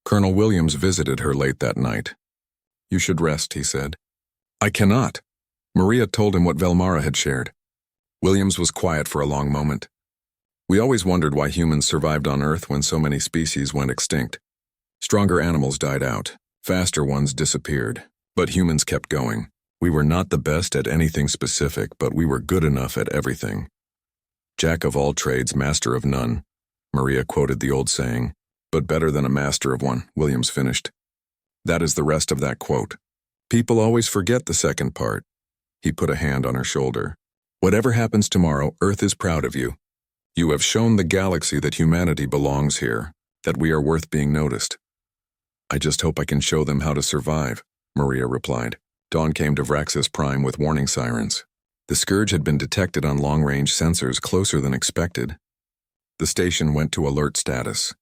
Colonel Williams visited her late that night. "You should rest," he said. "I cannot." Maria told him what Velmara had shared. Williams was quiet for a long moment. "We always wondered why humans survived on Earth when so many species went extinct. Stronger animals died out, faster ones disappeared, but humans kept going. We were not the best at anything specific, but we were good enough at everything. Jack of all trades, master of none." Maria quoted the old saying, "But better than a master of one," Williams finished. "That is the rest of that quote. People always forget the second part." He put a hand on her shoulder. "Whatever happens tomorrow, Earth is proud of you. You have shown the galaxy that humanity belongs here, that we are worth being noticed." "I just hope I can show them how to survive," Maria replied. Dawn came to Vraxis Prime with warning sirens. The scourge had been detected on long-range sensors closer than expected. The station went to alert status.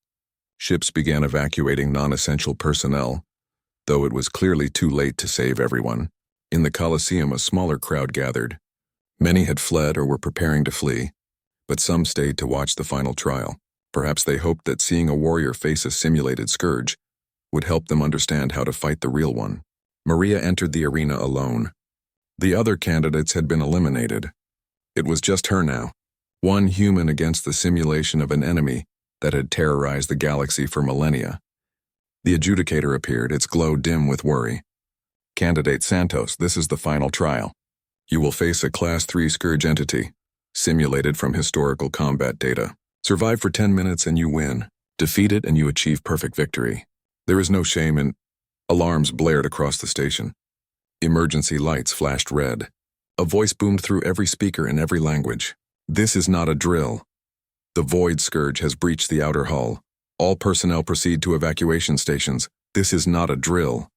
Ships began evacuating non-essential personnel, though it was clearly too late to save everyone. In the Colosseum, a smaller crowd gathered. Many had fled or were preparing to flee, but some stayed to watch the final trial. Perhaps they hoped that seeing a warrior face a simulated scourge would help them understand how to fight the real one. Maria entered the arena alone. The other candidates had been eliminated. It was just her now, one human against the simulation of an enemy that had terrorized the galaxy for millennia. The adjudicator appeared, its glow dim with worry. "Candidate Santos, this is the final trial. You will face a Class 3 Scourge entity, simulated from historical combat data. Survive for 10 minutes and you win. Defeat it and you achieve perfect victory. There is no shame in—" Alarms blared across the station. Emergency lights flashed red. A voice boomed through every speaker in every language. "This is not a drill. The Void Scourge has breached the outer hull. All personnel proceed to evacuation stations. This is not a drill."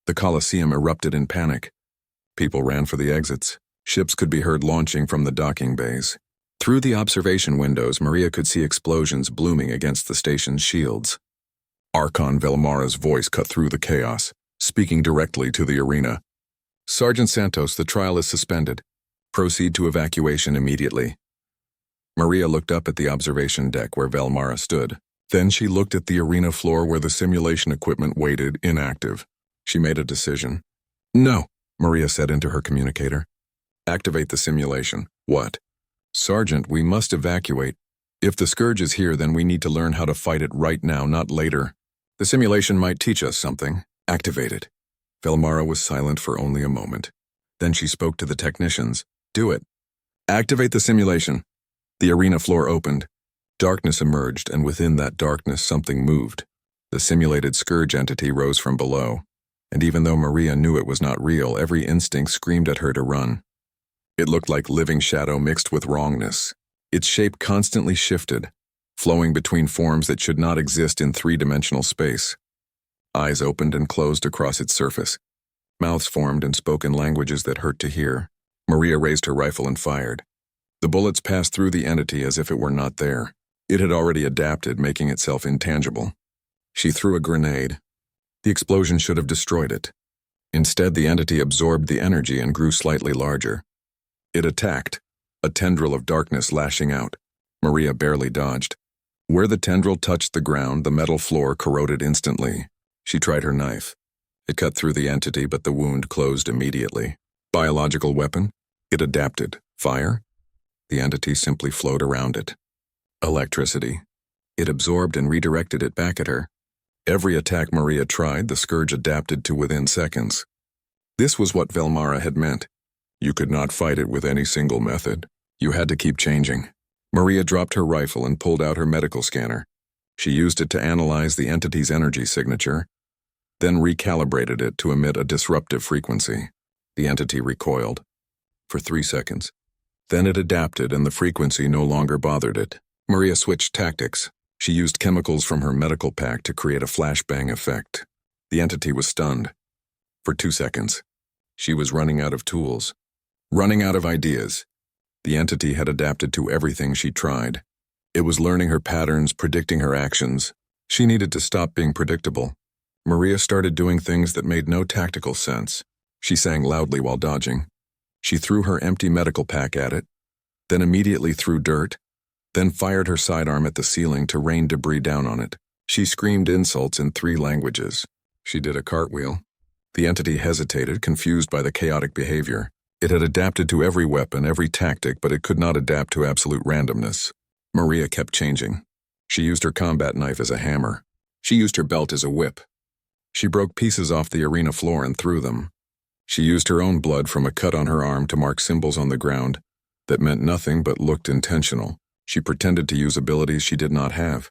The Colosseum erupted in panic. People ran for the exits. Ships could be heard launching from the docking bays. Through the observation windows, Maria could see explosions blooming against the station's shields. Archon Velmara's voice cut through the chaos, speaking directly to the arena. "Sergeant Santos, the trial is suspended. Proceed to evacuation immediately." Maria looked up at the observation deck where Velmara stood. Then she looked at the arena floor where the simulation equipment waited, inactive. She made a decision. "No," Maria said into her communicator. "Activate the simulation." "What?" "Sergeant, we must evacuate. If the scourge is here, then we need to learn how to fight it right now, not later. The simulation might teach us something. Activate it." Velmara was silent for only a moment. Then she spoke to the technicians. "Do it. Activate the simulation." The arena floor opened. Darkness emerged, and within that darkness something moved. The simulated scourge entity rose from below, and even though Maria knew it was not real, every instinct screamed at her to run. It looked like living shadow mixed with wrongness. Its shape constantly shifted, flowing between forms that should not exist in three-dimensional space. Eyes opened and closed across its surface. Mouths formed and spoke in languages that hurt to hear. Maria raised her rifle and fired. The bullets passed through the entity as if it were not there. It had already adapted, making itself intangible. She threw a grenade. The explosion should have destroyed it. Instead, the entity absorbed the energy and grew slightly larger. It attacked, a tendril of darkness lashing out. Maria barely dodged. Where the tendril touched the ground, the metal floor corroded instantly. She tried her knife. It cut through the entity, but the wound closed immediately. Biological weapon? It adapted. Fire? The entity simply flowed around it. Electricity. It absorbed and redirected it back at her. Every attack Maria tried, the scourge adapted to within seconds. This was what Velmara had meant. You could not fight it with any single method. You had to keep changing. Maria dropped her rifle and pulled out her medical scanner. She used it to analyze the entity's energy signature, then recalibrated it to emit a disruptive frequency. The entity recoiled. For 3 seconds. Then it adapted and the frequency no longer bothered it. Maria switched tactics. She used chemicals from her medical pack to create a flashbang effect. The entity was stunned. For 2 seconds. She was running out of tools. Running out of ideas. The entity had adapted to everything she tried. It was learning her patterns, predicting her actions. She needed to stop being predictable. Maria started doing things that made no tactical sense. She sang loudly while dodging. She threw her empty medical pack at it, then immediately threw dirt, then fired her sidearm at the ceiling to rain debris down on it. She screamed insults in 3 languages. She did a cartwheel. The entity hesitated, confused by the chaotic behavior. It had adapted to every weapon, every tactic, but it could not adapt to absolute randomness. Maria kept changing. She used her combat knife as a hammer. She used her belt as a whip. She broke pieces off the arena floor and threw them. She used her own blood from a cut on her arm to mark symbols on the ground that meant nothing but looked intentional. She pretended to use abilities she did not have,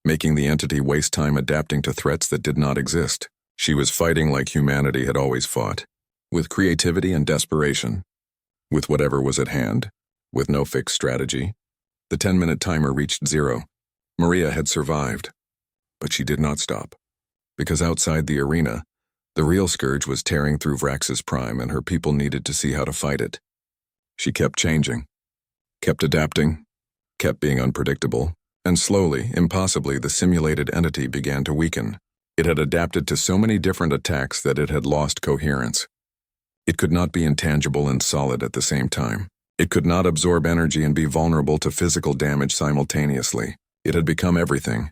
making the entity waste time adapting to threats that did not exist. She was fighting like humanity had always fought, with creativity and desperation, with whatever was at hand, with no fixed strategy. The 10-minute timer reached 0. Maria had survived, but she did not stop, because outside the arena, the real scourge was tearing through Vrax's prime and her people needed to see how to fight it. She kept changing, kept adapting, kept being unpredictable, and slowly, impossibly, the simulated entity began to weaken. It had adapted to so many different attacks that it had lost coherence. It could not be intangible and solid at the same time. It could not absorb energy and be vulnerable to physical damage simultaneously. It had become everything,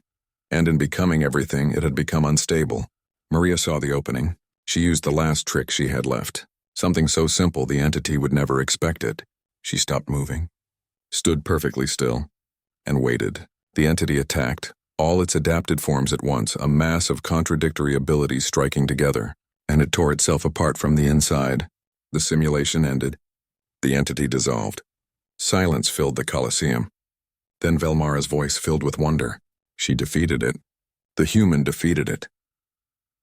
and in becoming everything, it had become unstable. Maria saw the opening. She used the last trick she had left. Something so simple the entity would never expect it. She stopped moving, stood perfectly still, and waited. The entity attacked, all its adapted forms at once, a mass of contradictory abilities striking together, and it tore itself apart from the inside. The simulation ended. The entity dissolved. Silence filled the Colosseum. Then Velmara's voice filled with wonder. She defeated it. The human defeated it.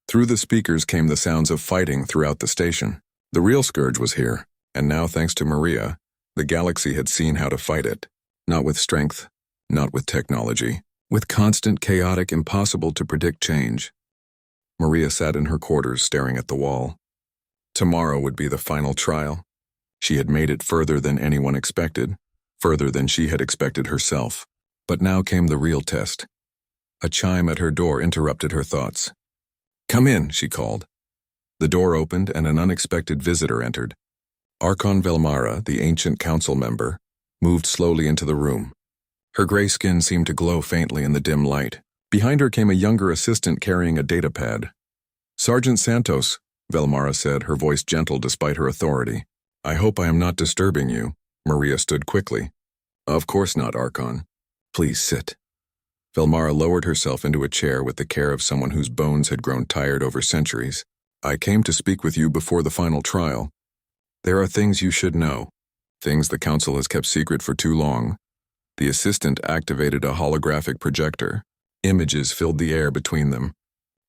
Through the speakers came the sounds of fighting throughout the station. The real scourge was here, and now, thanks to Maria, the galaxy had seen how to fight it. Not with strength, not with technology, with constant, chaotic, impossible-to-predict change. Maria sat in her quarters staring at the wall. Tomorrow would be the final trial. She had made it further than anyone expected, further than she had expected herself. But now came the real test. A chime at her door interrupted her thoughts. "Come in," she called. The door opened and an unexpected visitor entered. Archon Velmara, the ancient council member, moved slowly into the room. Her gray skin seemed to glow faintly in the dim light. Behind her came a younger assistant carrying a datapad. "Sergeant Santos," Velmara said, her voice gentle despite her authority. "I hope I am not disturbing you." Maria stood quickly. "Of course not, Archon. Please sit." Velmara lowered herself into a chair with the care of someone whose bones had grown tired over centuries. "I came to speak with you before the final trial. There are things you should know, things the Council has kept secret for too long." The assistant activated a holographic projector. Images filled the air between them.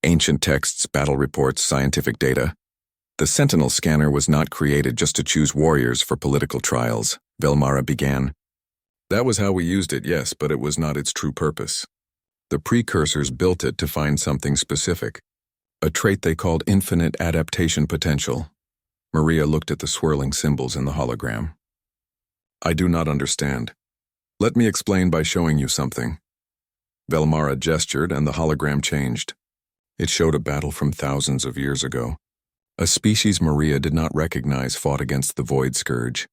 Ancient texts, battle reports, scientific data. The Sentinel scanner was not created just to choose warriors for political trials, Velmara began. "That was how we used it, yes, but it was not its true purpose. The precursors built it to find something specific, a trait they called infinite adaptation potential." Maria looked at the swirling symbols in the hologram. "I do not understand. Let me explain by showing you something." Velmara gestured and the hologram changed. It showed a battle from thousands of years ago. A species Maria did not recognize fought against the Void Scourge.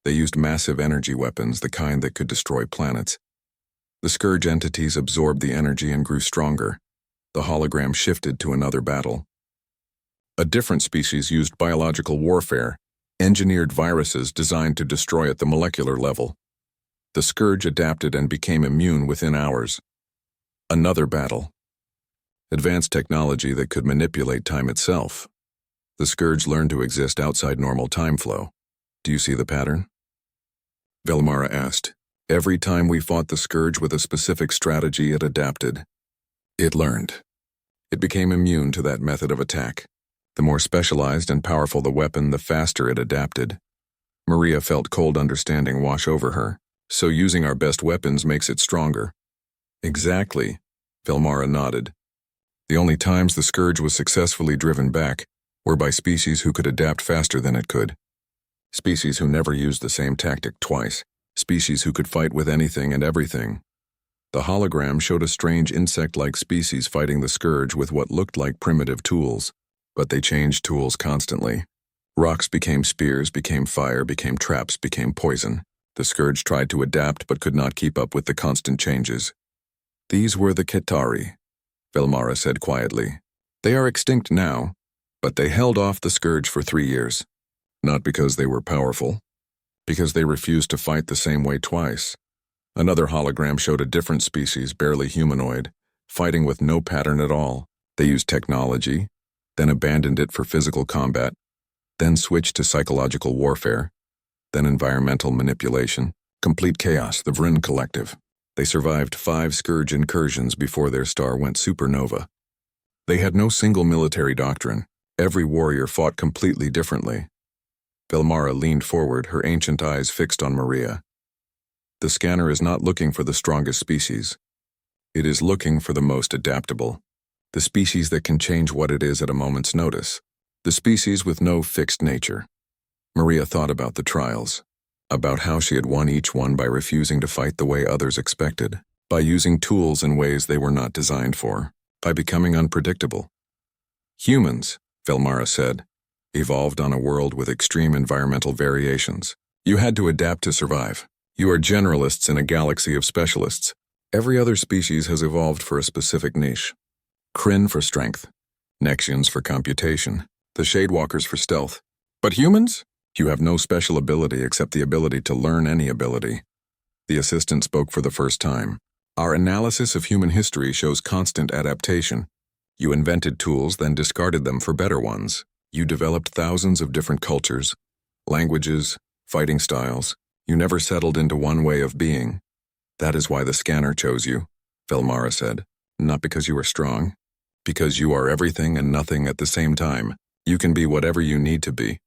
They used massive energy weapons, the kind that could destroy planets. The Scourge entities absorbed the energy and grew stronger. The hologram shifted to another battle. A different species used biological warfare, engineered viruses designed to destroy at the molecular level. The Scourge adapted and became immune within hours. Another battle. Advanced technology that could manipulate time itself. The Scourge learned to exist outside normal time flow. Do you see the pattern? Velmara asked. Every time we fought the Scourge with a specific strategy, it adapted. It learned. It became immune to that method of attack. The more specialized and powerful the weapon, the faster it adapted. Maria felt cold understanding wash over her. So using our best weapons makes it stronger. Exactly, Velmara nodded. The only times the Scourge was successfully driven back were by species who could adapt faster than it could. Species who never used the same tactic twice. Species who could fight with anything and everything. The hologram showed a strange insect-like species fighting the Scourge with what looked like primitive tools, but they changed tools constantly. Rocks became spears, became fire, became traps, became poison. The Scourge tried to adapt but could not keep up with the constant changes. These were the Qitari, Velmara said quietly. They are extinct now, but they held off the scourge for 3 years. Not because they were powerful, because they refused to fight the same way twice. Another hologram showed a different species, barely humanoid, fighting with no pattern at all. They used technology, then abandoned it for physical combat, then switched to psychological warfare, then environmental manipulation. Complete chaos, the Vryn Collective. They survived 5 scourge incursions before their star went supernova. They had no single military doctrine. Every warrior fought completely differently. Velmara leaned forward, her ancient eyes fixed on Maria. The scanner is not looking for the strongest species. It is looking for the most adaptable. The species that can change what it is at a moment's notice. The species with no fixed nature. Maria thought about the trials, about how she had won each one by refusing to fight the way others expected, by using tools in ways they were not designed for, by becoming unpredictable. Humans, Velmara said, evolved on a world with extreme environmental variations. You had to adapt to survive. You are generalists in a galaxy of specialists. Every other species has evolved for a specific niche. Kryn for strength, Nexians for computation, the Shadewalkers for stealth. But humans? You have no special ability except the ability to learn any ability. The assistant spoke for the first time. Our analysis of human history shows constant adaptation. You invented tools, then discarded them for better ones. You developed thousands of different cultures, languages, fighting styles. You never settled into one way of being. That is why the scanner chose you, Velmara said. Not because you are strong. Because you are everything and nothing at the same time. You can be whatever you need to be.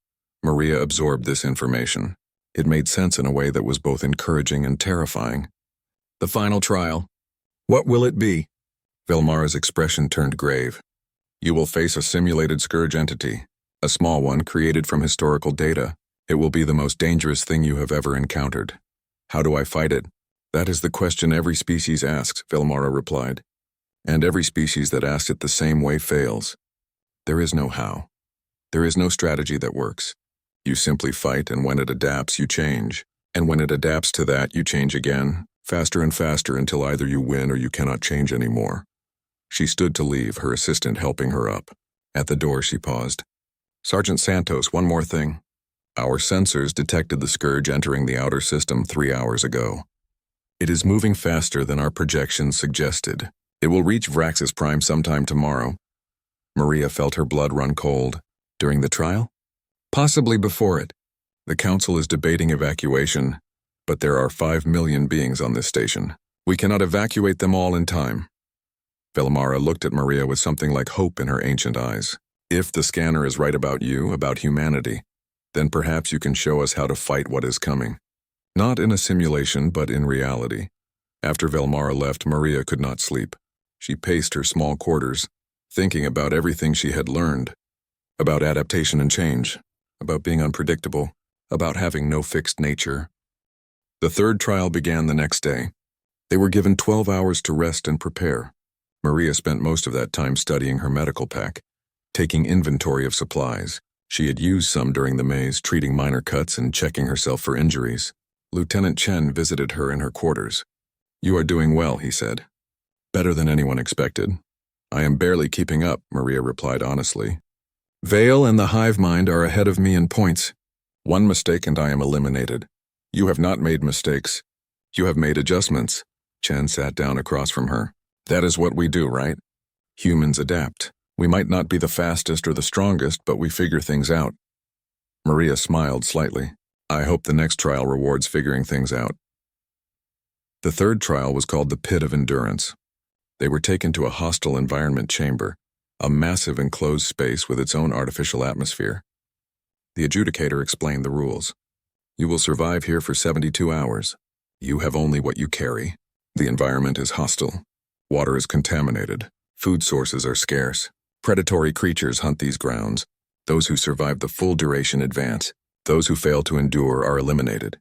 Maria absorbed this information. It made sense in a way that was both encouraging and terrifying. The final trial. What will it be? Velmara's expression turned grave. You will face a simulated scourge entity, a small one created from historical data. It will be the most dangerous thing you have ever encountered. How do I fight it? That is the question every species asks, Velmara replied. And every species that asks it the same way fails. There is no how. There is no strategy that works. You simply fight, and when it adapts, you change. And when it adapts to that, you change again, faster and faster until either you win or you cannot change anymore. She stood to leave, her assistant helping her up. At the door, she paused. Sergeant Santos, one more thing. Our sensors detected the scourge entering the outer system 3 hours ago. It is moving faster than our projections suggested. It will reach Vraxis Prime sometime tomorrow. Maria felt her blood run cold. During the trial? Possibly before it. The Council is debating evacuation, but there are 5 million beings on this station. We cannot evacuate them all in time. Velmara looked at Maria with something like hope in her ancient eyes. If the scanner is right about you, about humanity, then perhaps you can show us how to fight what is coming. Not in a simulation, but in reality. After Velmara left, Maria could not sleep. She paced her small quarters, thinking about everything she had learned. About adaptation and change. About being unpredictable. About having no fixed nature. The third trial began the next day. They were given 12 hours to rest and prepare. Maria spent most of that time studying her medical pack, taking inventory of supplies. She had used some during the maze, treating minor cuts and checking herself for injuries. Lieutenant Chen visited her in her quarters. You are doing well, he said. Better than anyone expected. I am barely keeping up, Maria replied honestly. Vale and the hive mind are ahead of me in points. One mistake and I am eliminated. You have not made mistakes. You have made adjustments. Chen sat down across from her. That is what we do, right? Humans adapt. We might not be the fastest or the strongest, but we figure things out. Maria smiled slightly. I hope the next trial rewards figuring things out. The third trial was called the Pit of Endurance. They were taken to a hostile environment chamber, a massive enclosed space with its own artificial atmosphere. The adjudicator explained the rules. You will survive here for 72 hours. You have only what you carry. The environment is hostile. Water is contaminated. Food sources are scarce. Predatory creatures hunt these grounds. Those who survive the full duration advance. Those who fail to endure are eliminated.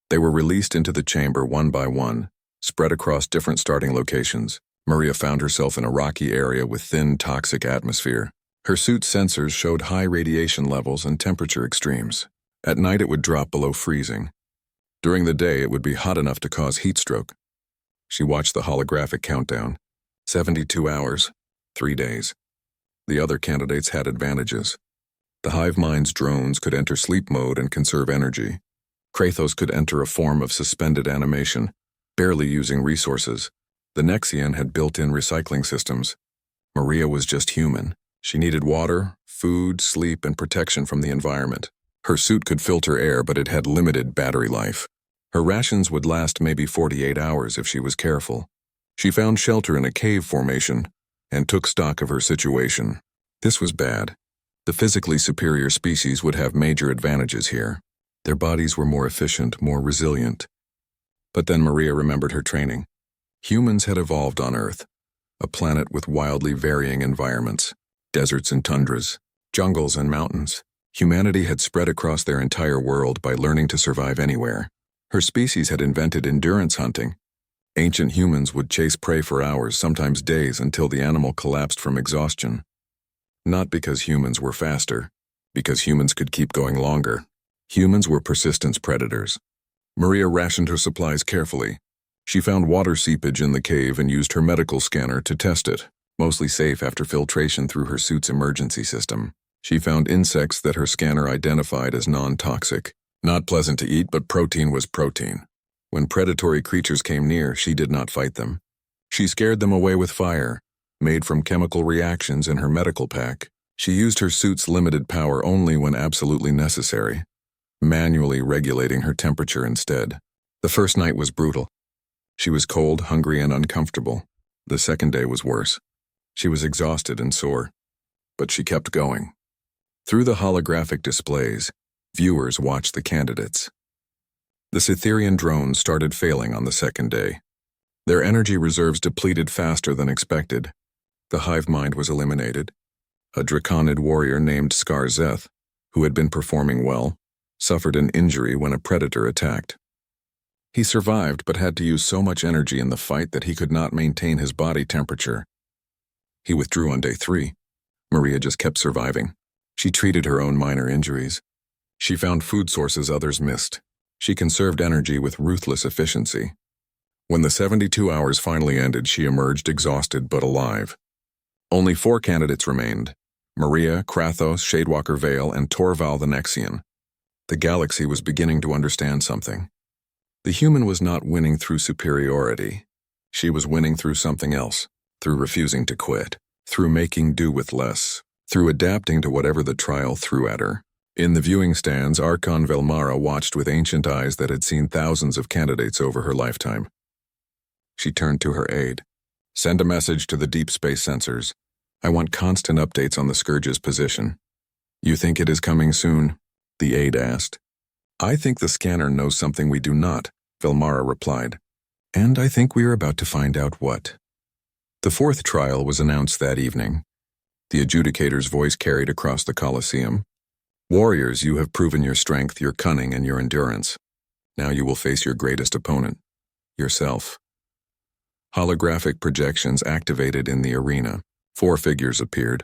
They were released into the chamber one by one, spread across different starting locations. Maria found herself in a rocky area with thin, toxic atmosphere. Her suit's sensors showed high radiation levels and temperature extremes. At night it would drop below freezing. During the day it would be hot enough to cause heat stroke. She watched the holographic countdown. 72 hours, 3 days. The other candidates had advantages. The hive mind's drones could enter sleep mode and conserve energy. Kratos could enter a form of suspended animation, barely using resources. The Nexian had built-in recycling systems. Maria was just human. She needed water, food, sleep, and protection from the environment. Her suit could filter air, but it had limited battery life. Her rations would last maybe 48 hours if she was careful. She found shelter in a cave formation and took stock of her situation. This was bad. The physically superior species would have major advantages here. Their bodies were more efficient, more resilient. But then Maria remembered her training. Humans had evolved on Earth, a planet with wildly varying environments, deserts and tundras, jungles and mountains. Humanity had spread across their entire world by learning to survive anywhere. Her species had invented endurance hunting. Ancient humans would chase prey for hours, sometimes days, until the animal collapsed from exhaustion. Not because humans were faster, because humans could keep going longer. Humans were persistence predators. Maria rationed her supplies carefully. She found water seepage in the cave and used her medical scanner to test it, mostly safe after filtration through her suit's emergency system. She found insects that her scanner identified as non-toxic. Not pleasant to eat, but protein was protein. When predatory creatures came near, she did not fight them. She scared them away with fire, made from chemical reactions in her medical pack. She used her suit's limited power only when absolutely necessary, manually regulating her temperature instead. The first night was brutal. She was cold, hungry, and uncomfortable. The second day was worse. She was exhausted and sore, but she kept going. Through the holographic displays, viewers watched the candidates. The Cytherian drones started failing on the second day. Their energy reserves depleted faster than expected. The hive mind was eliminated. A Draconid warrior named Skarzeth, who had been performing well, suffered an injury when a predator attacked. He survived but had to use so much energy in the fight that he could not maintain his body temperature. He withdrew on day 3. Maria just kept surviving. She treated her own minor injuries. She found food sources others missed. She conserved energy with ruthless efficiency. When the 72 hours finally ended, she emerged exhausted but alive. Only 4 candidates remained: Maria, Kratos, Shadewalker Vale, and Torval the Nexian. The galaxy was beginning to understand something. The human was not winning through superiority. She was winning through something else, through refusing to quit, through making do with less, through adapting to whatever the trial threw at her. In the viewing stands, Archon Velmara watched with ancient eyes that had seen thousands of candidates over her lifetime. She turned to her aide. "Send a message to the deep space sensors. I want constant updates on the Scourge's position." "You think it is coming soon?" the aide asked. "I think the scanner knows something we do not," Velmara replied. "And I think we are about to find out what." The 4th trial was announced that evening. The adjudicator's voice carried across the Colosseum. "Warriors, you have proven your strength, your cunning, and your endurance. Now you will face your greatest opponent, yourself." Holographic projections activated in the arena. 4 figures appeared,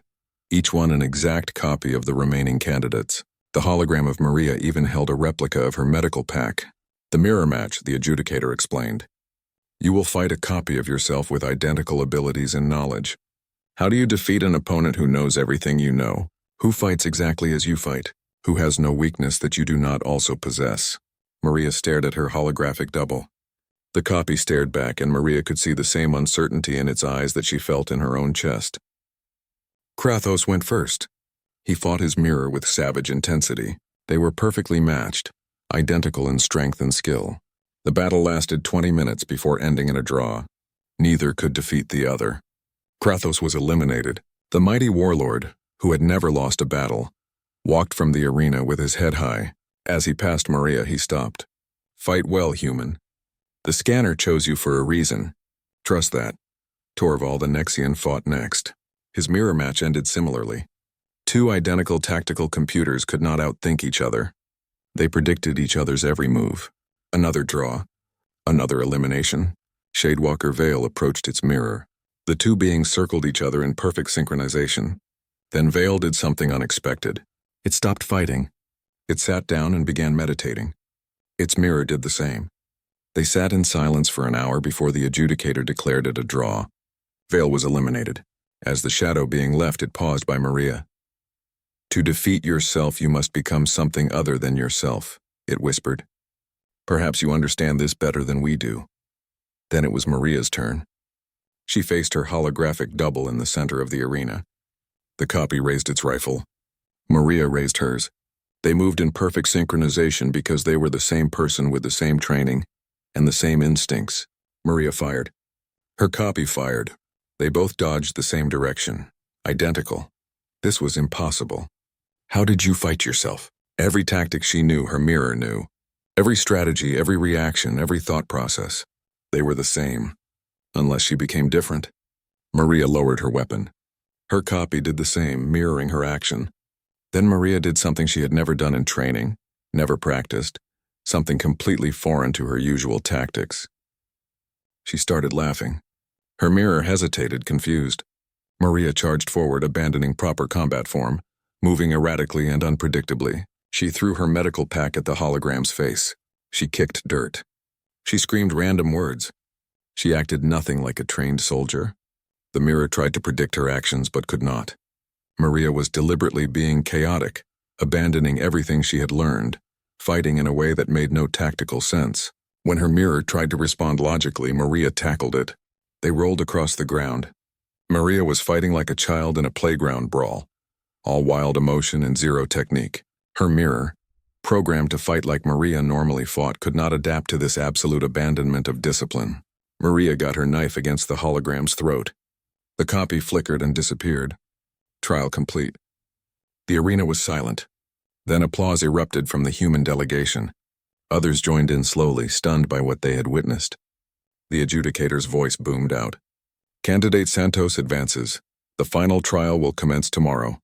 each one an exact copy of the remaining candidates. The hologram of Maria even held a replica of her medical pack. "The mirror match," the adjudicator explained. "You will fight a copy of yourself with identical abilities and knowledge. How do you defeat an opponent who knows everything you know? Who fights exactly as you fight? Who has no weakness that you do not also possess?" Maria stared at her holographic double. The copy stared back, and Maria could see the same uncertainty in its eyes that she felt in her own chest. Kratos went first. He fought his mirror with savage intensity. They were perfectly matched, identical in strength and skill. The battle lasted 20 minutes before ending in a draw. Neither could defeat the other. Kratos was eliminated. The mighty warlord, who had never lost a battle, walked from the arena with his head high. As he passed Maria, he stopped. "Fight well, human. The scanner chose you for a reason. Trust that." Torval the Nexian fought next. His mirror match ended similarly. 2 identical tactical computers could not outthink each other. They predicted each other's every move. Another draw. Another elimination. Shadewalker Vale approached its mirror. The 2 beings circled each other in perfect synchronization. Then Vale did something unexpected. It stopped fighting. It sat down and began meditating. Its mirror did the same. They sat in silence for an hour before the adjudicator declared it a draw. Vale was eliminated. As the shadow being left, it paused by Maria. To defeat yourself, you must become something other than yourself, it whispered. Perhaps you understand this better than we do. Then it was Maria's turn. She faced her holographic double in the center of the arena. The copy raised its rifle. Maria raised hers. They moved in perfect synchronization because they were the same person with the same training and the same instincts. Maria fired. Her copy fired. They both dodged the same direction. Identical. This was impossible. How did you fight yourself? Every tactic she knew, her mirror knew. Every strategy, every reaction, every thought process. They were the same. Unless she became different. Maria lowered her weapon. Her copy did the same, mirroring her action. Then Maria did something she had never done in training, never practiced, something completely foreign to her usual tactics. She started laughing. Her mirror hesitated, confused. Maria charged forward, abandoning proper combat form, moving erratically and unpredictably. She threw her medical pack at the hologram's face. She kicked dirt. She screamed random words. She acted nothing like a trained soldier. The mirror tried to predict her actions but could not. Maria was deliberately being chaotic, abandoning everything she had learned, fighting in a way that made no tactical sense. When her mirror tried to respond logically, Maria tackled it. They rolled across the ground. Maria was fighting like a child in a playground brawl, all wild emotion and zero technique. Her mirror, programmed to fight like Maria normally fought, could not adapt to this absolute abandonment of discipline. Maria got her knife against the hologram's throat. The copy flickered and disappeared. Trial complete. The arena was silent. Then applause erupted from the human delegation. Others joined in slowly, stunned by what they had witnessed. The adjudicator's voice boomed out. Candidate Santos advances. The final trial will commence tomorrow.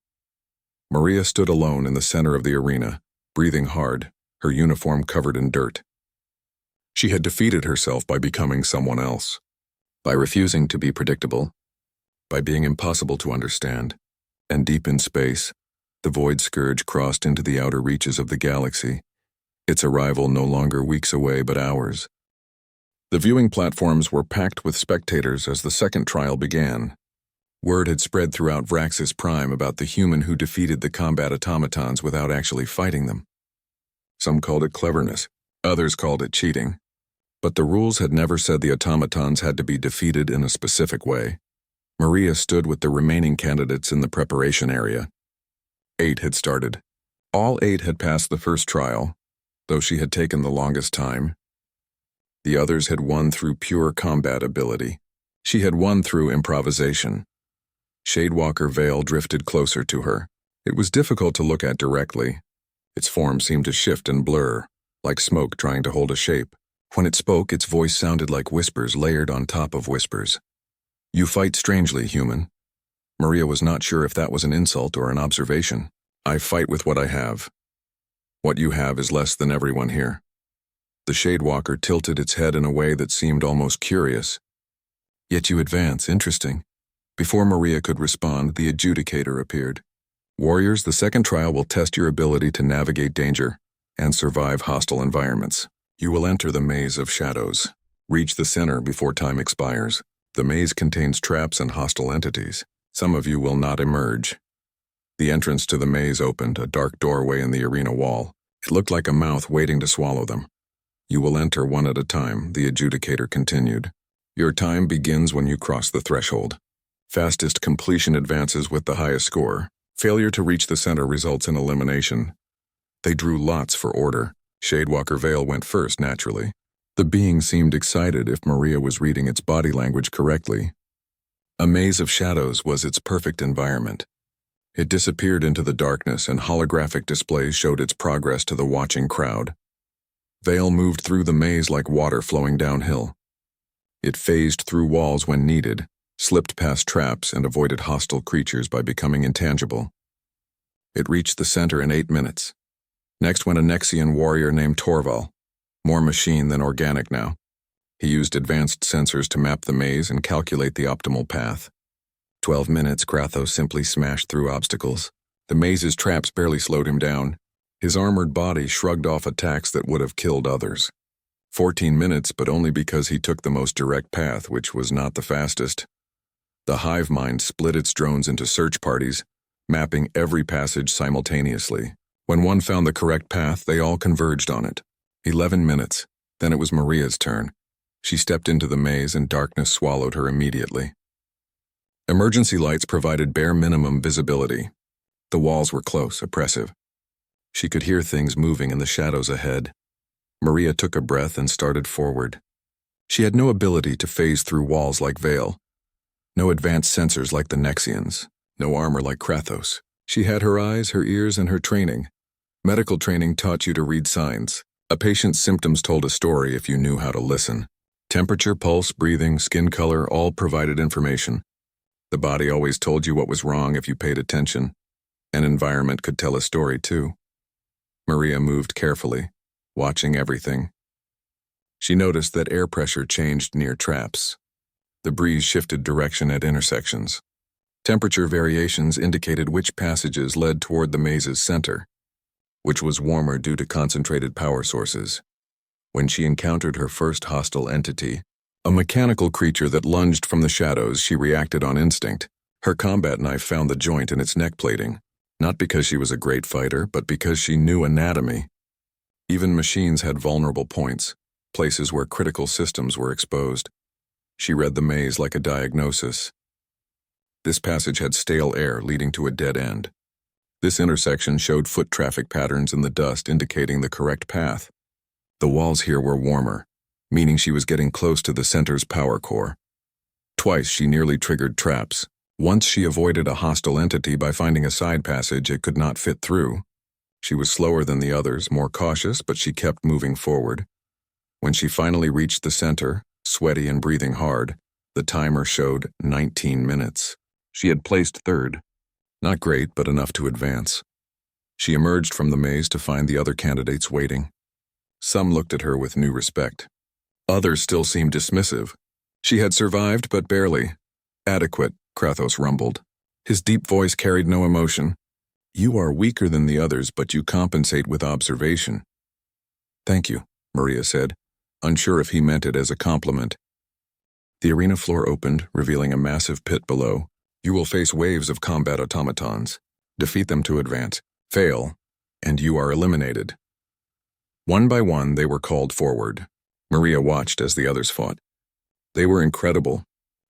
Maria stood alone in the center of the arena, breathing hard, her uniform covered in dirt. She had defeated herself by becoming someone else, by refusing to be predictable, by being impossible to understand. And deep in space, the void scourge crossed into the outer reaches of the galaxy, its arrival no longer weeks away but hours. The viewing platforms were packed with spectators as the second trial began. Word had spread throughout Vraxis Prime about the human who defeated the combat automatons without actually fighting them. Some called it cleverness, others called it cheating. But the rules had never said the automatons had to be defeated in a specific way. Maria stood with the remaining candidates in the preparation area. 8 had started. All 8 had passed the first trial, though she had taken the longest time. The others had won through pure combat ability. She had won through improvisation. Shadewalker Vale drifted closer to her. It was difficult to look at directly. Its form seemed to shift and blur, like smoke trying to hold a shape. When it spoke, its voice sounded like whispers layered on top of whispers. You fight strangely, human. Maria was not sure if that was an insult or an observation. I fight with what I have. What you have is less than everyone here. The Shadewalker tilted its head in a way that seemed almost curious. Yet you advance, interesting. Before Maria could respond, the adjudicator appeared. Warriors, the second trial will test your ability to navigate danger and survive hostile environments. You will enter the maze of shadows. Reach the center before time expires. The maze contains traps and hostile entities. Some of you will not emerge. The entrance to the maze opened, a dark doorway in the arena wall. It looked like a mouth waiting to swallow them. You will enter one at a time, the adjudicator continued. Your time begins when you cross the threshold. Fastest completion advances with the highest score. Failure to reach the center results in elimination. They drew lots for order. Shadewalker Vale went first, naturally. The being seemed excited if Maria was reading its body language correctly. A maze of shadows was its perfect environment. It disappeared into the darkness and holographic displays showed its progress to the watching crowd. Vale moved through the maze like water flowing downhill. It phased through walls when needed, slipped past traps and avoided hostile creatures by becoming intangible. It reached the center in 8 minutes. Next went a Nexian warrior named Torval. More machine than organic now. He used advanced sensors to map the maze and calculate the optimal path. 12 minutes, Krathos simply smashed through obstacles. The maze's traps barely slowed him down. His armored body shrugged off attacks that would have killed others. 14 minutes, but only because he took the most direct path, which was not the fastest. The hive mind split its drones into search parties, mapping every passage simultaneously. When one found the correct path, they all converged on it. 11 minutes. Then it was Maria's turn. She stepped into the maze and darkness swallowed her immediately. Emergency lights provided bare minimum visibility. The walls were close, oppressive. She could hear things moving in the shadows ahead. Maria took a breath and started forward. She had no ability to phase through walls like Vale. No advanced sensors like the Nexians. No armor like Krathos. She had her eyes, her ears, and her training. Medical training taught you to read signs. A patient's symptoms told a story if you knew how to listen. Temperature, pulse, breathing, skin color all provided information. The body always told you what was wrong if you paid attention. An environment could tell a story too. Maria moved carefully, watching everything. She noticed that air pressure changed near traps. The breeze shifted direction at intersections. Temperature variations indicated which passages led toward the maze's center, which was warmer due to concentrated power sources. When she encountered her first hostile entity, a mechanical creature that lunged from the shadows, she reacted on instinct. Her combat knife found the joint in its neck plating, not because she was a great fighter, but because she knew anatomy. Even machines had vulnerable points, places where critical systems were exposed. She read the maze like a diagnosis. This passage had stale air leading to a dead end. This intersection showed foot traffic patterns in the dust indicating the correct path. The walls here were warmer, meaning she was getting close to the center's power core. Twice she nearly triggered traps. Once she avoided a hostile entity by finding a side passage it could not fit through. She was slower than the others, more cautious, but she kept moving forward. When she finally reached the center, sweaty and breathing hard, the timer showed 19 minutes. She had placed third. Not great, but enough to advance. She emerged from the maze to find the other candidates waiting. Some looked at her with new respect. Others still seemed dismissive. She had survived, but barely. Adequate, Krathos rumbled. His deep voice carried no emotion. You are weaker than the others, but you compensate with observation. Thank you, Maria said, unsure if he meant it as a compliment. The arena floor opened, revealing a massive pit below. You will face waves of combat automatons. Defeat them to advance. Fail, and you are eliminated. One by one, they were called forward. Maria watched as the others fought. They were incredible.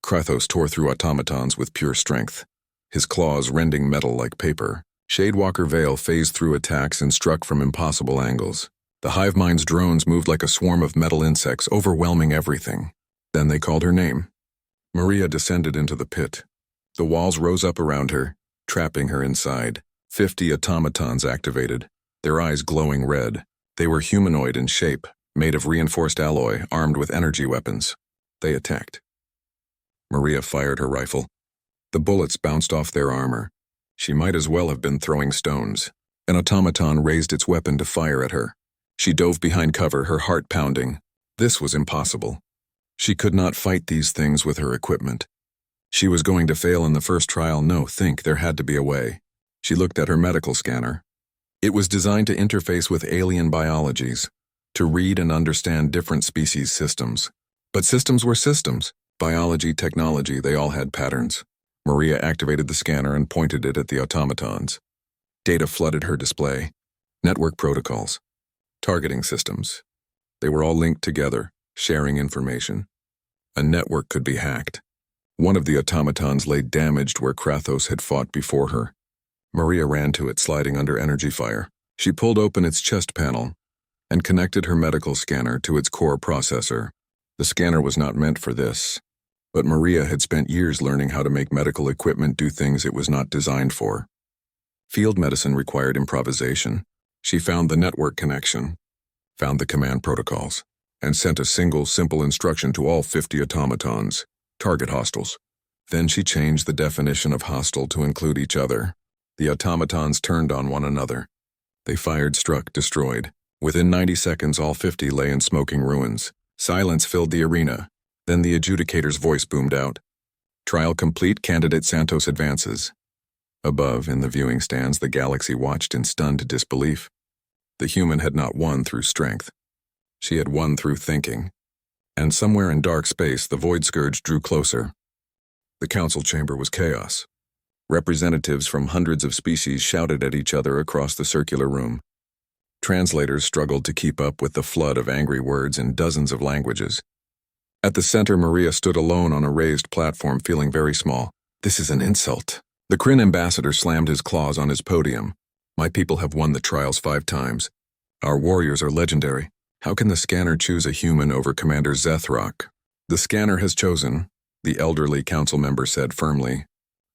Krathos tore through automatons with pure strength, his claws rending metal like paper. Shadewalker Vale phased through attacks and struck from impossible angles. The hive mind's drones moved like a swarm of metal insects, overwhelming everything. Then they called her name. Maria descended into the pit. The walls rose up around her, trapping her inside. 50 automatons activated, their eyes glowing red. They were humanoid in shape, made of reinforced alloy, armed with energy weapons. They attacked. Maria fired her rifle. The bullets bounced off their armor. She might as well have been throwing stones. An automaton raised its weapon to fire at her. She dove behind cover, her heart pounding. This was impossible. She could not fight these things with her equipment. She was going to fail in the first trial. There had to be a way. She looked at her medical scanner. It was designed to interface with alien biologies, to read and understand different species' systems. But systems were systems. Biology, technology, they all had patterns. Maria activated the scanner and pointed it at the automatons. Data flooded her display. Network protocols. Targeting systems. They were all linked together, sharing information. A network could be hacked. One of the automatons lay damaged where Krathos had fought before her. Maria ran to it, sliding under energy fire. She pulled open its chest panel and connected her medical scanner to its core processor. The scanner was not meant for this, but Maria had spent years learning how to make medical equipment do things it was not designed for. Field medicine required improvisation. She found the network connection, found the command protocols, and sent a single, simple instruction to all 50 automatons. Target hostiles. Then she changed the definition of hostile to include each other. The automatons turned on one another. They fired, struck, destroyed. Within 90 seconds, all 50 lay in smoking ruins. Silence filled the arena. Then the adjudicator's voice boomed out. Trial complete, candidate Santos advances. Above, in the viewing stands, the galaxy watched in stunned disbelief. The human had not won through strength. She had won through thinking. And somewhere in dark space, the Void Scourge drew closer. The council chamber was chaos. Representatives from hundreds of species shouted at each other across the circular room. Translators struggled to keep up with the flood of angry words in dozens of languages. At the center, Maria stood alone on a raised platform, feeling very small. This is an insult. The Kryn ambassador slammed his claws on his podium. My people have won the trials 5 times. Our warriors are legendary. How can the scanner choose a human over Commander Zethrock? The scanner has chosen, the elderly council member said firmly.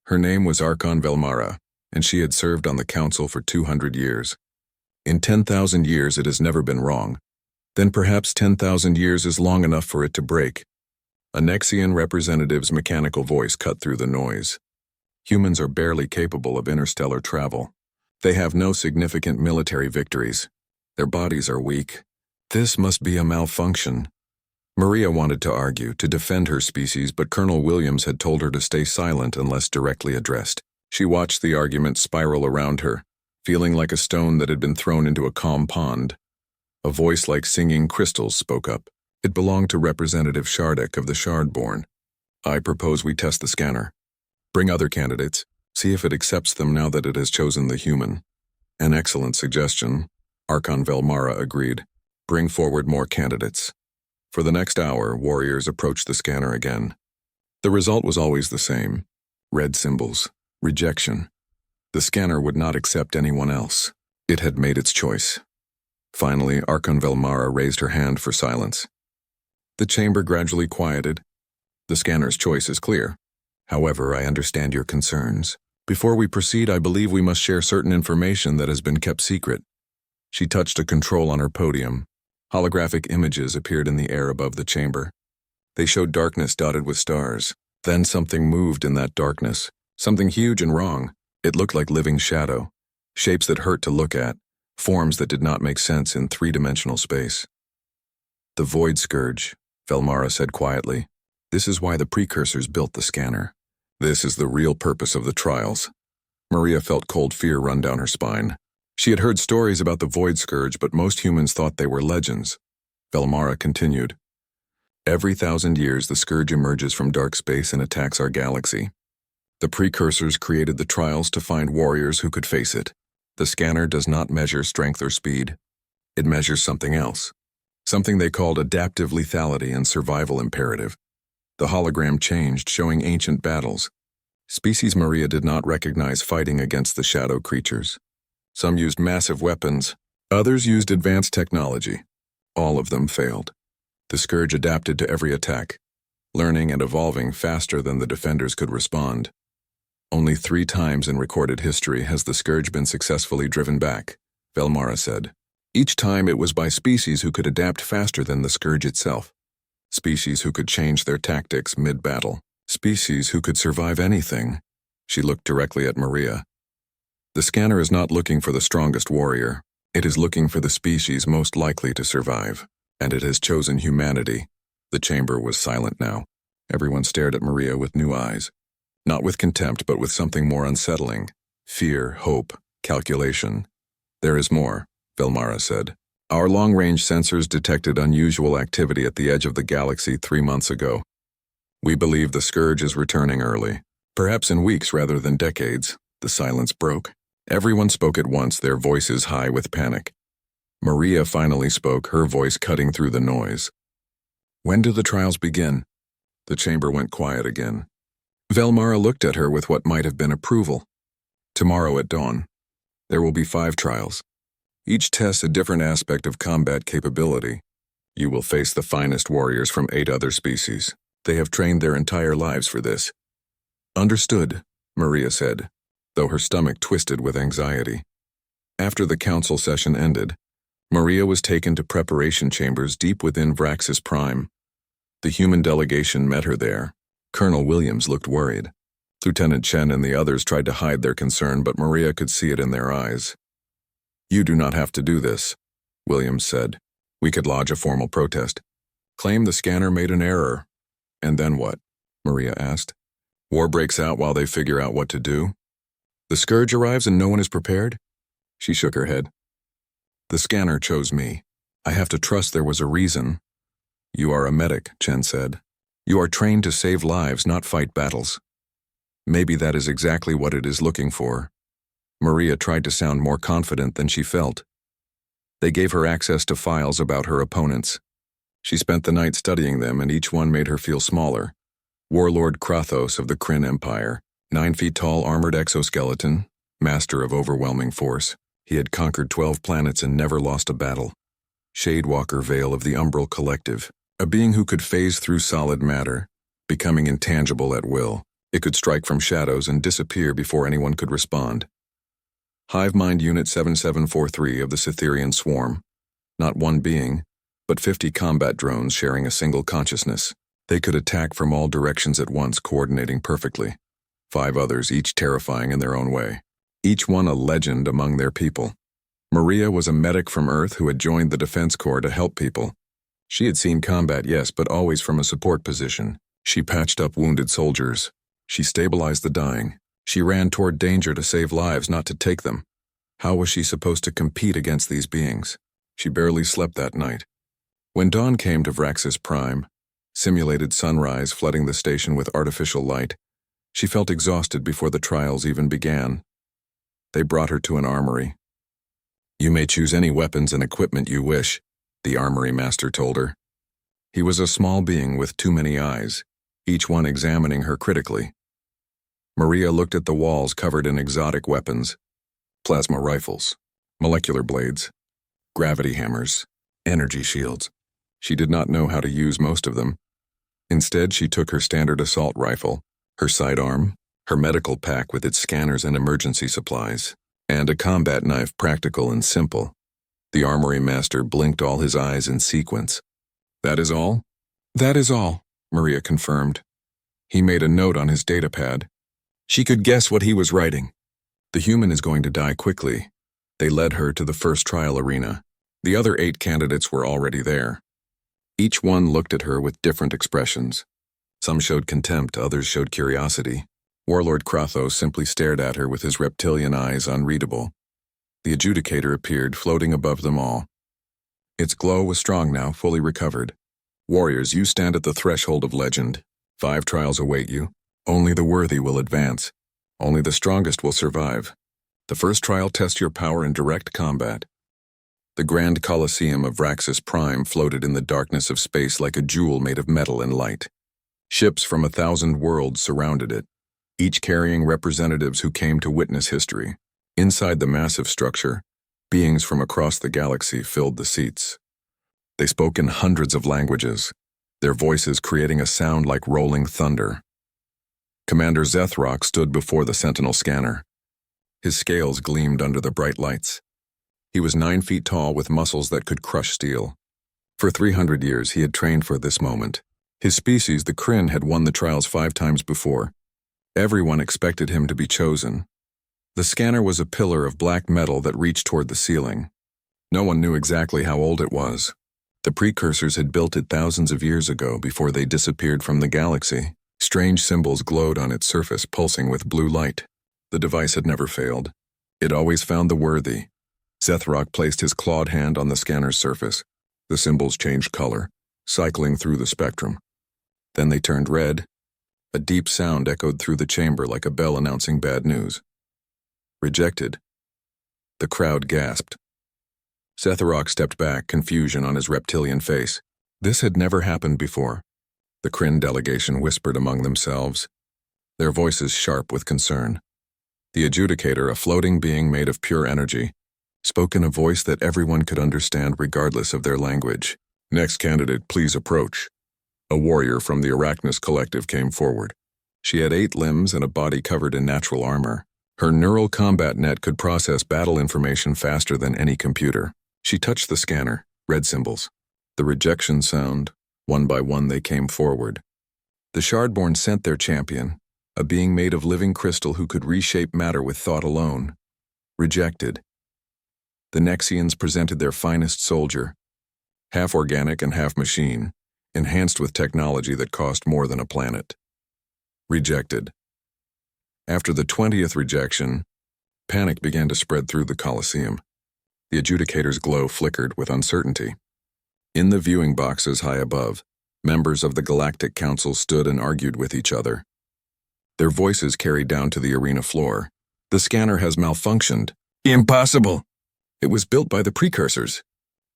Her name was Archon Velmara, and she had served on the council for 200 years. In 10,000 years it has never been wrong. Then perhaps 10,000 years is long enough for it to break. A Nexian representative's mechanical voice cut through the noise. Humans are barely capable of interstellar travel. They have no significant military victories. Their bodies are weak. This must be a malfunction. Maria wanted to argue, to defend her species, but Colonel Williams had told her to stay silent unless directly addressed. She watched the argument spiral around her, feeling like a stone that had been thrown into a calm pond. A voice like singing crystals spoke up. It belonged to Representative Shardek of the Shardborn. I propose we test the scanner. Bring other candidates. See if it accepts them now that it has chosen the human. An excellent suggestion. Archon Velmara agreed. Bring forward more candidates. For the next hour, warriors approached the scanner again. The result was always the same. Red symbols. Rejection. The scanner would not accept anyone else. It had made its choice. Finally, Archon Velmara raised her hand for silence. The chamber gradually quieted. The scanner's choice is clear. However, I understand your concerns. Before we proceed, I believe we must share certain information that has been kept secret. She touched a control on her podium. Holographic images appeared in the air above the chamber. They showed darkness dotted with stars. Then something moved in that darkness. Something huge and wrong. It looked like living shadow. Shapes that hurt to look at. Forms that did not make sense in 3-dimensional space. The Void Scourge, Velmara said quietly. This is why the precursors built the scanner. This is the real purpose of the trials. Maria felt cold fear run down her spine. She had heard stories about the Void Scourge, but most humans thought they were legends. Velmara continued. Every 1,000 years, the Scourge emerges from dark space and attacks our galaxy. The precursors created the trials to find warriors who could face it. The scanner does not measure strength or speed. It measures something else. Something they called adaptive lethality and survival imperative. The hologram changed, showing ancient battles. Species Maria did not recognize fighting against the shadow creatures. Some used massive weapons. Others used advanced technology. All of them failed. The Scourge adapted to every attack, learning and evolving faster than the defenders could respond. Only 3 times in recorded history has the Scourge been successfully driven back, Velmara said. Each time it was by species who could adapt faster than the Scourge itself. Species who could change their tactics mid-battle. Species who could survive anything. She looked directly at Maria. The scanner is not looking for the strongest warrior. It is looking for the species most likely to survive. And it has chosen humanity. The chamber was silent now. Everyone stared at Maria with new eyes. Not with contempt, but with something more unsettling. Fear, hope, calculation. There is more, Velmara said. Our long-range sensors detected unusual activity at the edge of the galaxy 3 months ago. We believe the Scourge is returning early. Perhaps in weeks rather than decades. The silence broke. Everyone spoke at once, their voices high with panic. Maria finally spoke, her voice cutting through the noise. When do the trials begin? The chamber went quiet again. Velmara looked at her with what might have been approval. Tomorrow at dawn. There will be 5 trials. Each tests a different aspect of combat capability. You will face the finest warriors from 8 other species. They have trained their entire lives for this. Understood, Maria said, though her stomach twisted with anxiety. After the council session ended, Maria was taken to preparation chambers deep within Vraxis Prime. The human delegation met her there. Colonel Williams looked worried. Lieutenant Chen and the others tried to hide their concern, but Maria could see it in their eyes. You do not have to do this, Williams said. We could lodge a formal protest. Claim the scanner made an error. And then what? Maria asked. War breaks out while they figure out what to do? The Scourge arrives and no one is prepared? She shook her head. The scanner chose me. I have to trust there was a reason. You are a medic, Chen said. You are trained to save lives, not fight battles. Maybe that is exactly what it is looking for. Maria tried to sound more confident than she felt. They gave her access to files about her opponents. She spent the night studying them, and each one made her feel smaller. Warlord Krathos of the Kryn Empire, 9 feet tall armored exoskeleton, master of overwhelming force. He had conquered 12 planets and never lost a battle. Shadewalker Vale of the Umbral Collective, a being who could phase through solid matter, becoming intangible at will. It could strike from shadows and disappear before anyone could respond. Hive Mind Unit 7743 of the Cytherian Swarm. Not one being, but 50 combat drones sharing a single consciousness. They could attack from all directions at once, coordinating perfectly. 5 others, each terrifying in their own way. Each one a legend among their people. Maria was a medic from Earth who had joined the Defense Corps to help people. She had seen combat, yes, but always from a support position. She patched up wounded soldiers. She stabilized the dying. She ran toward danger to save lives, not to take them. How was she supposed to compete against these beings? She barely slept that night. When dawn came to Vraxis Prime, simulated sunrise flooding the station with artificial light, she felt exhausted before the trials even began. They brought her to an armory. You may choose any weapons and equipment you wish, the armory master told her. He was a small being with too many eyes, each one examining her critically. Maria looked at the walls covered in exotic weapons, plasma rifles, molecular blades, gravity hammers, energy shields. She did not know how to use most of them. Instead, she took her standard assault rifle, her sidearm, her medical pack with its scanners and emergency supplies, and a combat knife practical and simple. The armory master blinked all his eyes in sequence. That is all? That is all, Maria confirmed. He made a note on his datapad. She could guess what he was writing. The human is going to die quickly. They led her to the first trial arena. The other 8 candidates were already there. Each one looked at her with different expressions. Some showed contempt, others showed curiosity. Warlord Krathos simply stared at her with his reptilian eyes unreadable. The adjudicator appeared, floating above them all. Its glow was strong now, fully recovered. Warriors, you stand at the threshold of legend. 5 trials await you. Only the worthy will advance. Only the strongest will survive. The first trial tests your power in direct combat. The grand coliseum of Vraxis Prime floated in the darkness of space like a jewel made of metal and light. Ships from 1,000 worlds surrounded it, each carrying representatives who came to witness history. Inside the massive structure, beings from across the galaxy filled the seats. They spoke in hundreds of languages, their voices creating a sound like rolling thunder. Commander Zethrock stood before the Sentinel scanner. His scales gleamed under the bright lights. He was 9 feet tall with muscles that could crush steel. For 300 years he had trained for this moment. His species, the Kryn, had won the trials 5 times before. Everyone expected him to be chosen. The scanner was a pillar of black metal that reached toward the ceiling. No one knew exactly how old it was. The precursors had built it thousands of years ago before they disappeared from the galaxy. Strange symbols glowed on its surface, pulsing with blue light. The device had never failed. It always found the worthy. Zethrock placed his clawed hand on the scanner's surface. The symbols changed color, cycling through the spectrum. Then they turned red. A deep sound echoed through the chamber like a bell announcing bad news. Rejected. The crowd gasped. Zethrock stepped back, confusion on his reptilian face. This had never happened before. The Kryn delegation whispered among themselves, their voices sharp with concern. The adjudicator, a floating being made of pure energy, spoke in a voice that everyone could understand regardless of their language. Next candidate, please approach. A warrior from the Arachnis Collective came forward. She had 8 limbs and a body covered in natural armor. Her neural combat net could process battle information faster than any computer. She touched the scanner, red symbols. The rejection sound. One by one they came forward. The Shardborn sent their champion, a being made of living crystal who could reshape matter with thought alone. Rejected. The Nexians presented their finest soldier, half organic and half machine, enhanced with technology that cost more than a planet. Rejected. After the 20th rejection, panic began to spread through the Colosseum. The adjudicator's glow flickered with uncertainty. In the viewing boxes high above, members of the Galactic Council stood and argued with each other. Their voices carried down to the arena floor. The scanner has malfunctioned. Impossible! It was built by the precursors.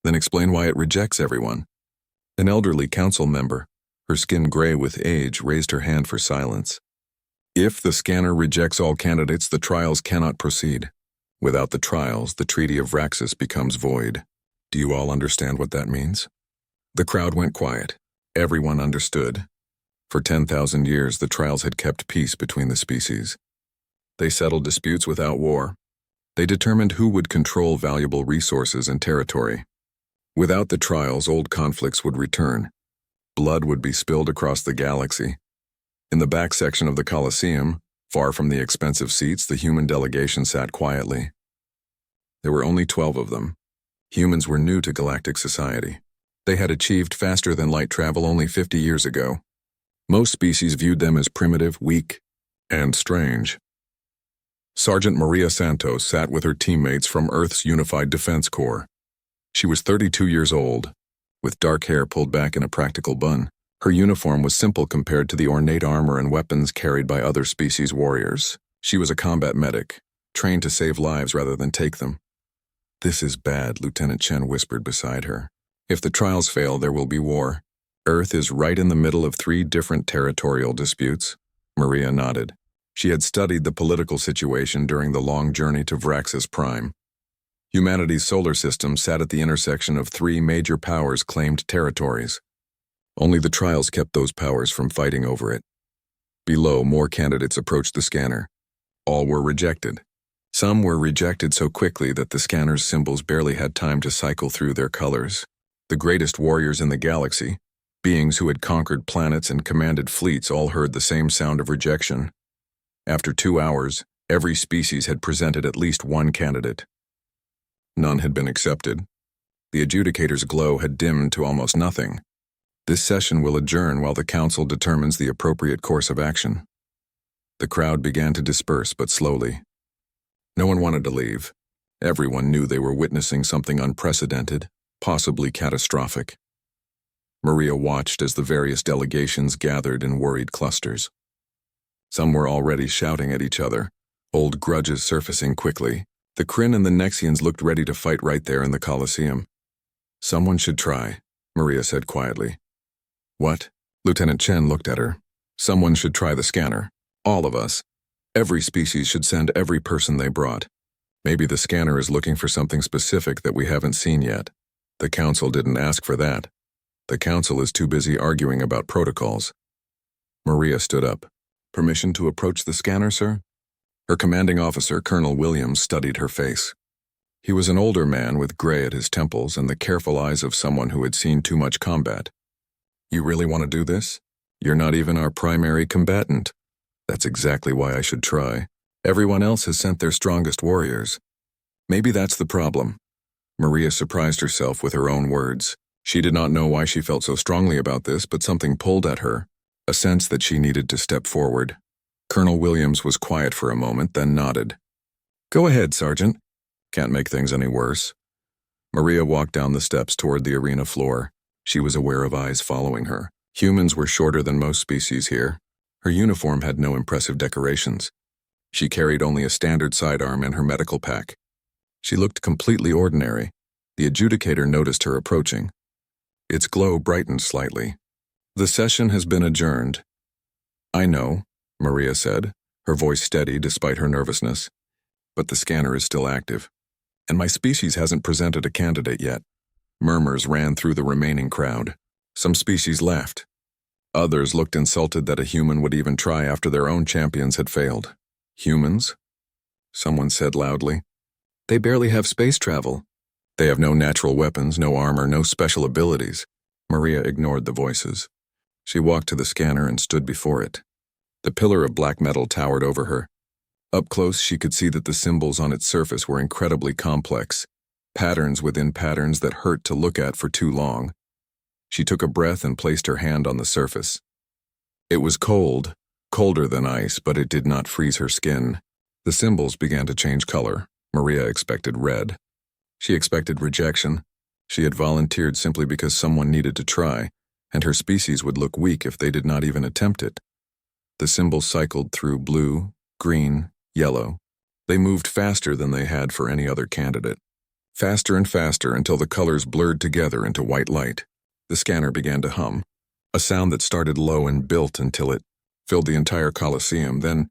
Then explain why it rejects everyone. An elderly council member, her skin gray with age, raised her hand for silence. If the scanner rejects all candidates, the trials cannot proceed. Without the trials, the Treaty of Vraxis becomes void. Do you all understand what that means? The crowd went quiet. Everyone understood. For 10,000 years, the trials had kept peace between the species. They settled disputes without war. They determined who would control valuable resources and territory. Without the trials, old conflicts would return. Blood would be spilled across the galaxy. In the back section of the Colosseum, far from the expensive seats, the human delegation sat quietly. There were only 12 of them. Humans were new to galactic society. They had achieved faster-than-light travel only 50 years ago. Most species viewed them as primitive, weak, and strange. Sergeant Maria Santos sat with her teammates from Earth's Unified Defense Corps. She was 32 years old, with dark hair pulled back in a practical bun. Her uniform was simple compared to the ornate armor and weapons carried by other species warriors. She was a combat medic, trained to save lives rather than take them. "This is bad," Lieutenant Chen whispered beside her. "If the trials fail, there will be war. Earth is right in the middle of 3 different territorial disputes." Maria nodded. She had studied the political situation during the long journey to Vraxis Prime. Humanity's solar system sat at the intersection of 3 major powers' claimed territories. Only the trials kept those powers from fighting over it. Below, more candidates approached the scanner. All were rejected. Some were rejected so quickly that the scanner's symbols barely had time to cycle through their colors. The greatest warriors in the galaxy, beings who had conquered planets and commanded fleets, all heard the same sound of rejection. After 2 hours, every species had presented at least one candidate. None had been accepted. The adjudicator's glow had dimmed to almost nothing. This session will adjourn while the council determines the appropriate course of action. The crowd began to disperse, but slowly. No one wanted to leave. Everyone knew they were witnessing something unprecedented, possibly catastrophic. Maria watched as the various delegations gathered in worried clusters. Some were already shouting at each other, old grudges surfacing quickly. The Kryn and the Nexians looked ready to fight right there in the Colosseum. "Someone should try," Maria said quietly. "What?" Lieutenant Chen looked at her. "Someone should try the scanner. All of us. Every species should send every person they brought. Maybe the scanner is looking for something specific that we haven't seen yet. The council didn't ask for that. The council is too busy arguing about protocols." Maria stood up. "Permission to approach the scanner, sir?" Her commanding officer, Colonel Williams, studied her face. He was an older man with gray at his temples and the careful eyes of someone who had seen too much combat. "You really want to do this? You're not even our primary combatant." "That's exactly why I should try. Everyone else has sent their strongest warriors." Maybe that's the problem. Maria surprised herself with her own words. She did not know why she felt so strongly about this, but something pulled at her, a sense that she needed to step forward. Colonel Williams was quiet for a moment, then nodded. "Go ahead, Sergeant. Can't make things any worse." Maria walked down the steps toward the arena floor. She was aware of eyes following her. Humans were shorter than most species here. Her uniform had no impressive decorations. She carried only a standard sidearm and her medical pack. She looked completely ordinary. The adjudicator noticed her approaching. Its glow brightened slightly. "The session has been adjourned." "I know," Maria said, her voice steady despite her nervousness. "But the scanner is still active. And my species hasn't presented a candidate yet." Murmurs ran through the remaining crowd. Some species laughed. Others looked insulted that a human would even try after their own champions had failed. "Humans?" someone said loudly. "They barely have space travel. They have no natural weapons, no armor, no special abilities." Maria ignored the voices. She walked to the scanner and stood before it. The pillar of black metal towered over her. Up close, she could see that the symbols on its surface were incredibly complex, patterns within patterns that hurt to look at for too long. She took a breath and placed her hand on the surface. It was cold, colder than ice, but it did not freeze her skin. The symbols began to change color. Maria expected red. She expected rejection. She had volunteered simply because someone needed to try, and her species would look weak if they did not even attempt it. The symbols cycled through blue, green, yellow. They moved faster than they had for any other candidate. Faster and faster until the colors blurred together into white light. The scanner began to hum, a sound that started low and built until it filled the entire Colosseum. Then,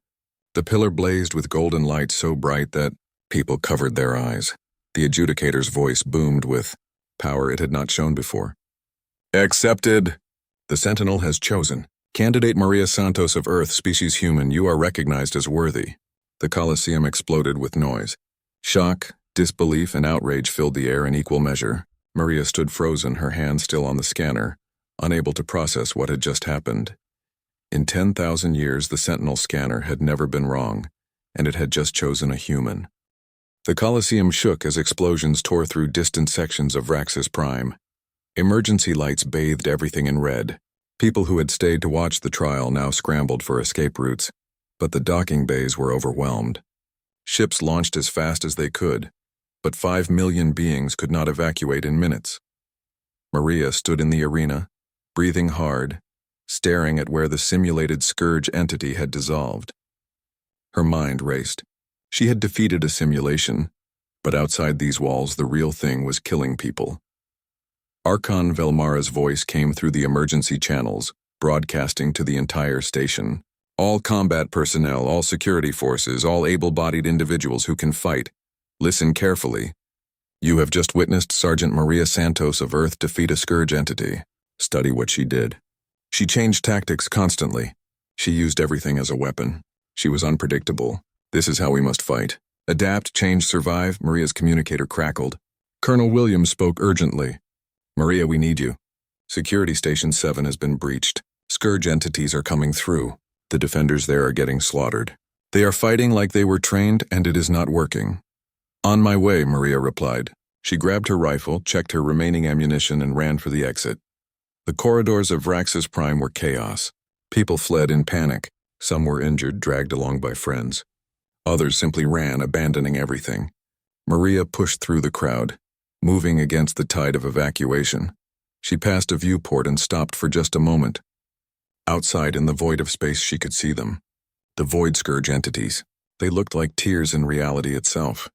the pillar blazed with golden light so bright that people covered their eyes. The adjudicator's voice boomed with power it had not shown before. Accepted. The Sentinel has chosen. Candidate Maria Santos of Earth, species human, you are recognized as worthy. The Colosseum exploded with noise. Shock, disbelief, and outrage filled the air in equal measure. Maria stood frozen, her hand still on the scanner, unable to process what had just happened. In 10,000 years, the Sentinel scanner had never been wrong, and it had just chosen a human. The Colosseum shook as explosions tore through distant sections of Vraxis Prime. Emergency lights bathed everything in red. People who had stayed to watch the trial now scrambled for escape routes, but the docking bays were overwhelmed. Ships launched as fast as they could, but 5 million beings could not evacuate in minutes. Maria stood in the arena, breathing hard, staring at where the simulated scourge entity had dissolved. Her mind raced. She had defeated a simulation, but outside these walls the real thing was killing people. Archon Velmara's voice came through the emergency channels, broadcasting to the entire station. All combat personnel, all security forces, all able-bodied individuals who can fight, listen carefully. You have just witnessed Sergeant Maria Santos of Earth defeat a scourge entity. Study what she did. She changed tactics constantly. She used everything as a weapon. She was unpredictable. This is how we must fight. Adapt, change, survive, Maria's communicator crackled. Colonel Williams spoke urgently. Maria, we need you. Security Station 7 has been breached. Scourge entities are coming through. The defenders there are getting slaughtered. They are fighting like they were trained, and it is not working. On my way, Maria replied. She grabbed her rifle, checked her remaining ammunition, and ran for the exit. The corridors of Vraxis Prime were chaos. People fled in panic. Some were injured, dragged along by friends. Others simply ran, abandoning everything. Maria pushed through the crowd, moving against the tide of evacuation. She passed a viewport and stopped for just a moment. Outside in the void of space she could see them. The Void Scourge entities. They looked like tears in reality itself.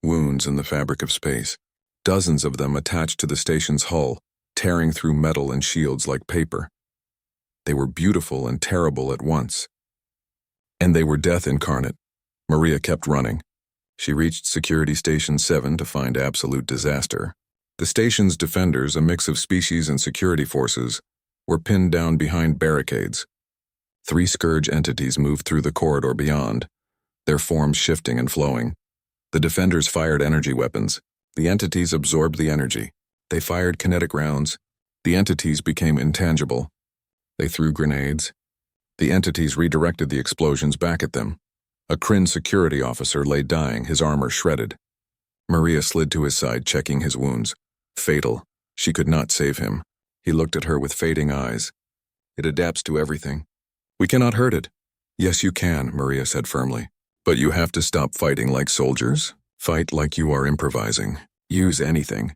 Wounds in the fabric of space. Dozens of them attached to the station's hull, tearing through metal and shields like paper. They were beautiful and terrible at once. And they were death incarnate. Maria kept running. She reached Security Station 7 to find absolute disaster. The station's defenders, a mix of species and security forces, were pinned down behind barricades. 3 scourge entities moved through the corridor beyond, their forms shifting and flowing. The defenders fired energy weapons. The entities absorbed the energy. They fired kinetic rounds. The entities became intangible. They threw grenades. The entities redirected the explosions back at them. A Kryn security officer lay dying, his armor shredded. Maria slid to his side, checking his wounds. Fatal. She could not save him. He looked at her with fading eyes. It adapts to everything. We cannot hurt it. Yes, you can, Maria said firmly. But you have to stop fighting like soldiers. Fight like you are improvising. Use anything.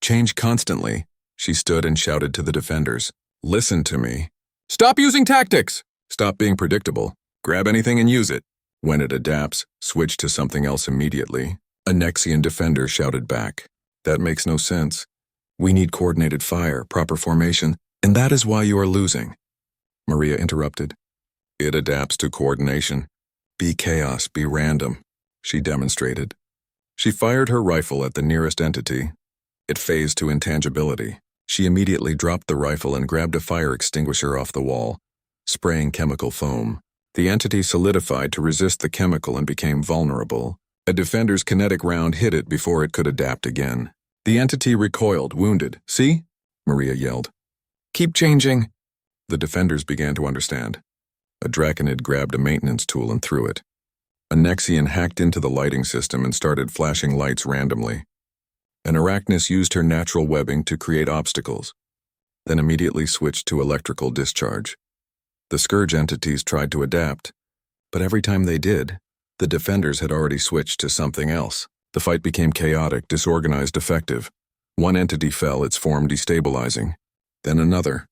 Change constantly. She stood and shouted to the defenders. Listen to me. Stop using tactics! Stop being predictable. Grab anything and use it. When it adapts, switch to something else immediately. A Nexian defender shouted back. That makes no sense. We need coordinated fire, proper formation, and that is why you are losing. Maria interrupted. It adapts to coordination. Be chaos, be random, she demonstrated. She fired her rifle at the nearest entity. It phased to intangibility. She immediately dropped the rifle and grabbed a fire extinguisher off the wall, spraying chemical foam. The entity solidified to resist the chemical and became vulnerable. A defender's kinetic round hit it before it could adapt again. The entity recoiled, wounded. See? Maria yelled. Keep changing. The defenders began to understand. A Draconid grabbed a maintenance tool and threw it. A Nexian hacked into the lighting system and started flashing lights randomly. An Arachnus used her natural webbing to create obstacles, then immediately switched to electrical discharge. The Scourge entities tried to adapt, but every time they did, the defenders had already switched to something else. The fight became chaotic, disorganized, effective. One entity fell, its form destabilizing. Then another.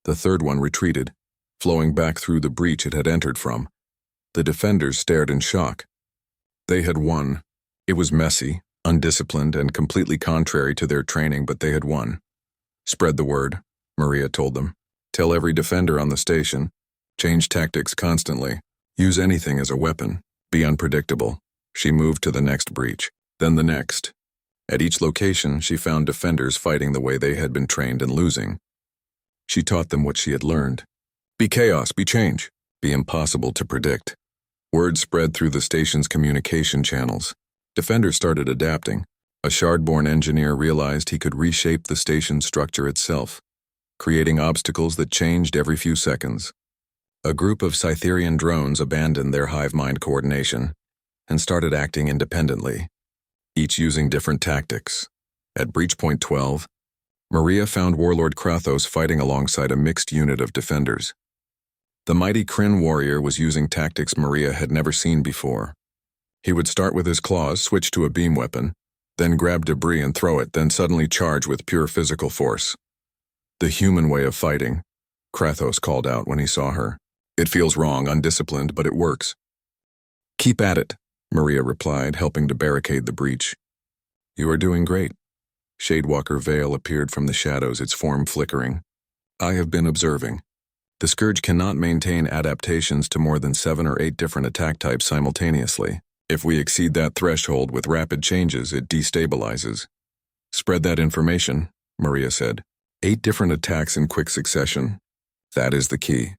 The third one retreated, flowing back through the breach it had entered from. The defenders stared in shock. They had won. It was messy, undisciplined, and completely contrary to their training, but they had won. Spread the word, Maria told them. Tell every defender on the station. Change tactics constantly. Use anything as a weapon. Be unpredictable. She moved to the next breach, then the next. At each location, she found defenders fighting the way they had been trained and losing. She taught them what she had learned. Be chaos, be change. Be impossible to predict. Word spread through the station's communication channels. Defenders started adapting. A Shard-born engineer realized he could reshape the station's structure itself, creating obstacles that changed every few seconds. A group of Cytherian drones abandoned their hive-mind coordination and started acting independently, each using different tactics. At Breach Point 12, Maria found Warlord Krathos fighting alongside a mixed unit of defenders. The mighty Kryn warrior was using tactics Maria had never seen before. He would start with his claws, switch to a beam weapon, then grab debris and throw it, then suddenly charge with pure physical force. The human way of fighting, Krathos called out when he saw her. It feels wrong, undisciplined, but it works. Keep at it, Maria replied, helping to barricade the breach. You are doing great. Shadewalker Vale appeared from the shadows, its form flickering. I have been observing. The Scourge cannot maintain adaptations to more than 7 or 8 different attack types simultaneously. If we exceed that threshold with rapid changes, it destabilizes. Spread that information, Maria said. 8 different attacks in quick succession. That is the key.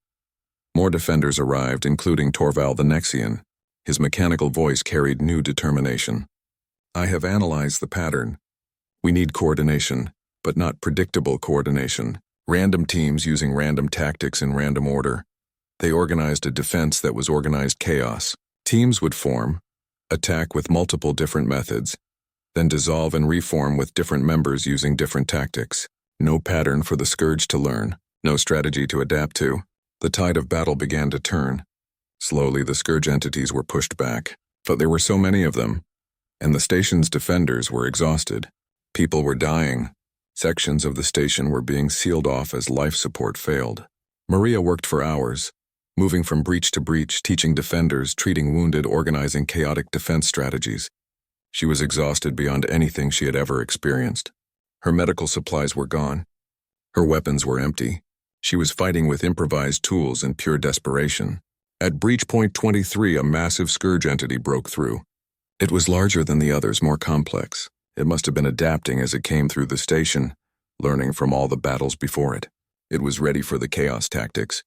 More defenders arrived, including Torval the Nexian. His mechanical voice carried new determination. I have analyzed the pattern. We need coordination, but not predictable coordination. Random teams using random tactics in random order. They organized a defense that was organized chaos. Teams would form, attack with multiple different methods, then dissolve and reform with different members using different tactics. No pattern for the Scourge to learn, no strategy to adapt to. The tide of battle began to turn. Slowly, the Scourge entities were pushed back, but there were so many of them, and the station's defenders were exhausted. People were dying. Sections of the station were being sealed off as life support failed. Maria worked for hours, moving from breach to breach, teaching defenders, treating wounded, organizing chaotic defense strategies. She was exhausted beyond anything she had ever experienced. Her medical supplies were gone. Her weapons were empty. She was fighting with improvised tools in pure desperation. At Breach Point 23, a massive Scourge entity broke through. It was larger than the others, more complex. It must have been adapting as it came through the station, learning from all the battles before it. It was ready for the chaos tactics.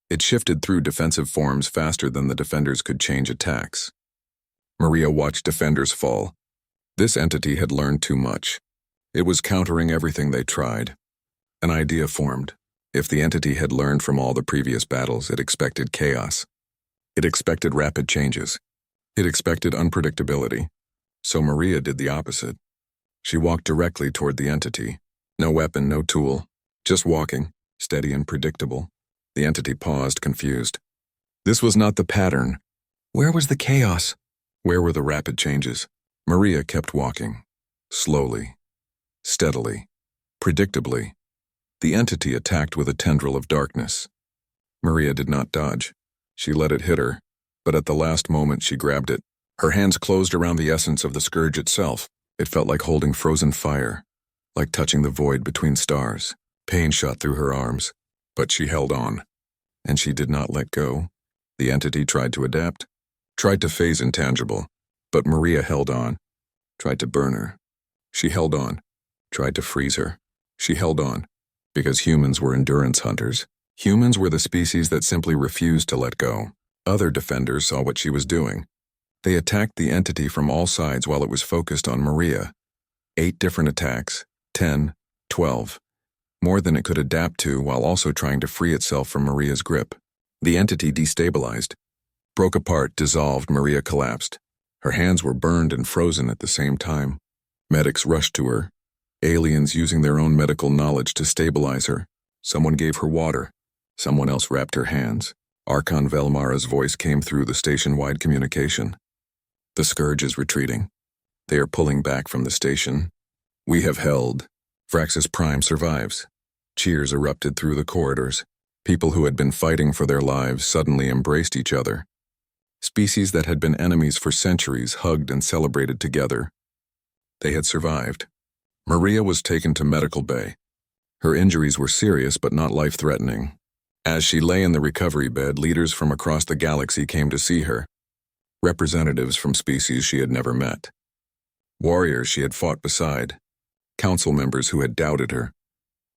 It shifted through defensive forms faster than the defenders could change attacks. Maria watched defenders fall. This entity had learned too much. It was countering everything they tried. An idea formed. If the entity had learned from all the previous battles, it expected chaos. It expected rapid changes. It expected unpredictability. So Maria did the opposite. She walked directly toward the entity. No weapon, no tool. Just walking, steady and predictable. The entity paused, confused. This was not the pattern. Where was the chaos? Where were the rapid changes? Maria kept walking. Slowly. Steadily. Predictably. The entity attacked with a tendril of darkness. Maria did not dodge. She let it hit her, but at the last moment she grabbed it. Her hands closed around the essence of the Scourge itself. It felt like holding frozen fire, like touching the void between stars. Pain shot through her arms, but she held on, and she did not let go. The entity tried to adapt, tried to phase intangible, but Maria held on, tried to burn her. She held on, tried to freeze her. She held on, because humans were endurance hunters. Humans were the species that simply refused to let go. Other defenders saw what she was doing. They attacked the entity from all sides while it was focused on Maria. 8 different attacks, 10, 12. More than it could adapt to while also trying to free itself from Maria's grip. The entity destabilized. Broke apart, dissolved, Maria collapsed. Her hands were burned and frozen at the same time. Medics rushed to her. Aliens using their own medical knowledge to stabilize her. Someone gave her water. Someone else wrapped her hands. Archon Velmara's voice came through the station-wide communication. The Scourge is retreating. They are pulling back from the station. We have held. Vraxis Prime survives. Cheers erupted through the corridors. People who had been fighting for their lives suddenly embraced each other. Species that had been enemies for centuries hugged and celebrated together. They had survived. Maria was taken to medical bay. Her injuries were serious but not life-threatening. As she lay in the recovery bed, leaders from across the galaxy came to see her. Representatives from species she had never met. Warriors she had fought beside. Council members who had doubted her.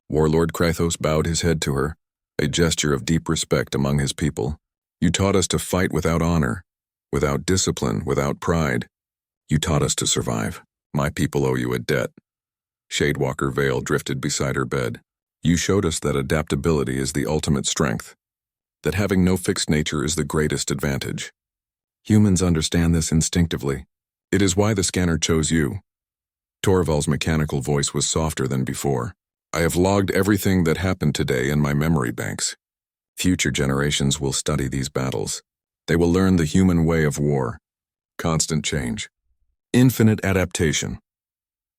Warlord Krathos bowed his head to her, a gesture of deep respect among his people. You taught us to fight without honor, without discipline, without pride. You taught us to survive. My people owe you a debt. Shadewalker Vale drifted beside her bed. You showed us that adaptability is the ultimate strength, that having no fixed nature is the greatest advantage. Humans understand this instinctively. It is why the scanner chose you. Torval's mechanical voice was softer than before. I have logged everything that happened today in my memory banks. Future generations will study these battles. They will learn the human way of war. Constant change. Infinite adaptation.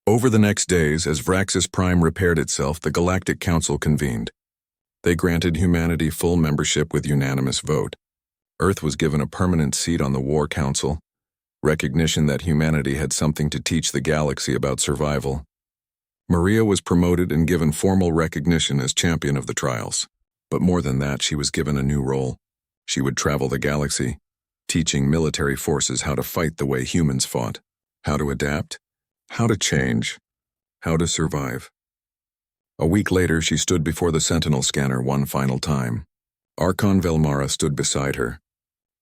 Over the next days, as Vraxis Prime repaired itself, the Galactic Council convened. They granted humanity full membership with unanimous vote. Earth was given a permanent seat on the War Council, recognition that humanity had something to teach the galaxy about survival. Maria was promoted and given formal recognition as champion of the trials. But more than that, she was given a new role. She would travel the galaxy, teaching military forces how to fight the way humans fought, how to adapt, how to change, how to survive. A week later, she stood before the Sentinel scanner one final time. Archon Velmara stood beside her.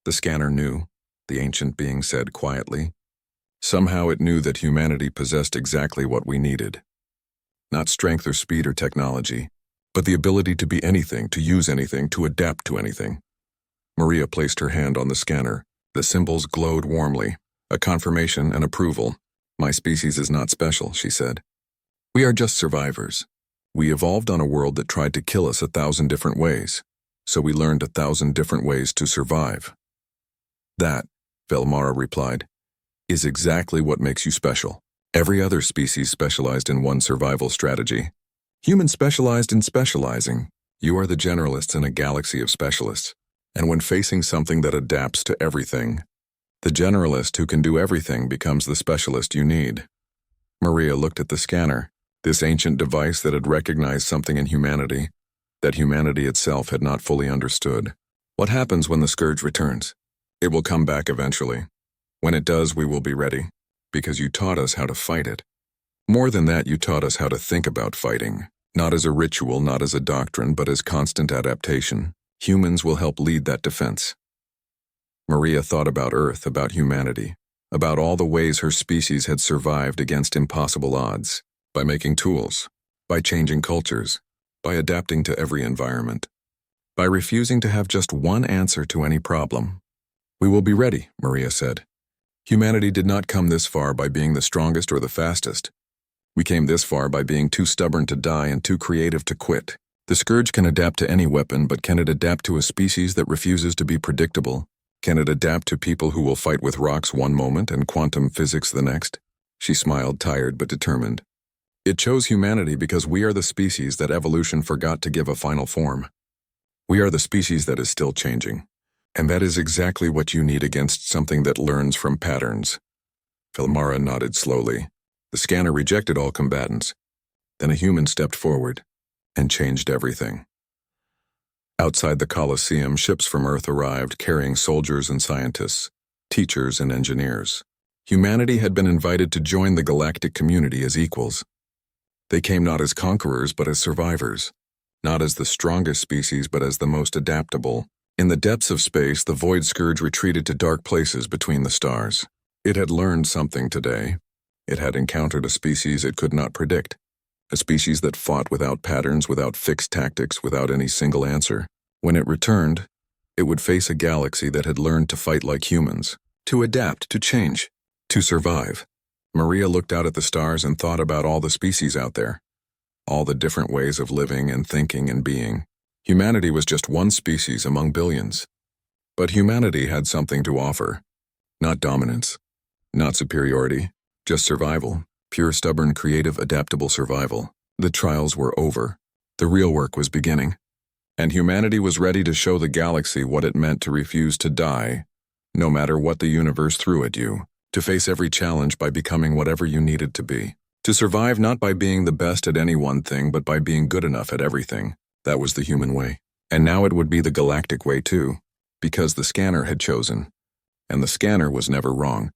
The scanner knew, the ancient being said quietly. Somehow it knew that humanity possessed exactly what we needed. Not strength or speed or technology, but the ability to be anything, to use anything, to adapt to anything. Maria placed her hand on the scanner. The symbols glowed warmly, a confirmation and approval. My species is not special, she said. We are just survivors. We evolved on a world that tried to kill us 1,000 different ways, so we learned 1,000 different ways to survive. That, Velmara replied, is exactly what makes you special. Every other species specialized in one survival strategy. Humans specialized in specializing. You are the generalists in a galaxy of specialists. And when facing something that adapts to everything, the generalist who can do everything becomes the specialist you need. Maria looked at the scanner, this ancient device that had recognized something in humanity that humanity itself had not fully understood. What happens when the scourge returns? It will come back eventually. When it does, we will be ready, because you taught us how to fight it. More than that, you taught us how to think about fighting, not as a ritual, not as a doctrine, but as constant adaptation. Humans will help lead that defense. Maria thought about Earth, about humanity, about all the ways her species had survived against impossible odds, by making tools, by changing cultures, by adapting to every environment, by refusing to have just one answer to any problem. We will be ready, Maria said. Humanity did not come this far by being the strongest or the fastest. We came this far by being too stubborn to die and too creative to quit. The scourge can adapt to any weapon, but can it adapt to a species that refuses to be predictable? Can it adapt to people who will fight with rocks one moment and quantum physics the next? She smiled, tired but determined. It chose humanity because we are the species that evolution forgot to give a final form. We are the species that is still changing. And that is exactly what you need against something that learns from patterns. Velmara nodded slowly. The scanner rejected all combatants. Then a human stepped forward and changed everything. Outside the Colosseum, ships from Earth arrived carrying soldiers and scientists, teachers and engineers. Humanity had been invited to join the galactic community as equals. They came not as conquerors but as survivors, not as the strongest species but as the most adaptable. In the depths of space, the Void Scourge retreated to dark places between the stars. It had learned something today. It had encountered a species it could not predict. A species that fought without patterns, without fixed tactics, without any single answer. When it returned, it would face a galaxy that had learned to fight like humans, to adapt, to change, to survive. Maria looked out at the stars and thought about all the species out there, all the different ways of living and thinking and being. Humanity was just one species among billions. But humanity had something to offer. Not dominance, not superiority, just survival. Pure, stubborn, creative, adaptable survival. The trials were over. The real work was beginning. And humanity was ready to show the galaxy what it meant to refuse to die, no matter what the universe threw at you, to face every challenge by becoming whatever you needed to be. To survive not by being the best at any one thing, but by being good enough at everything. That was the human way. And now it would be the galactic way too, because the scanner had chosen. And the scanner was never wrong.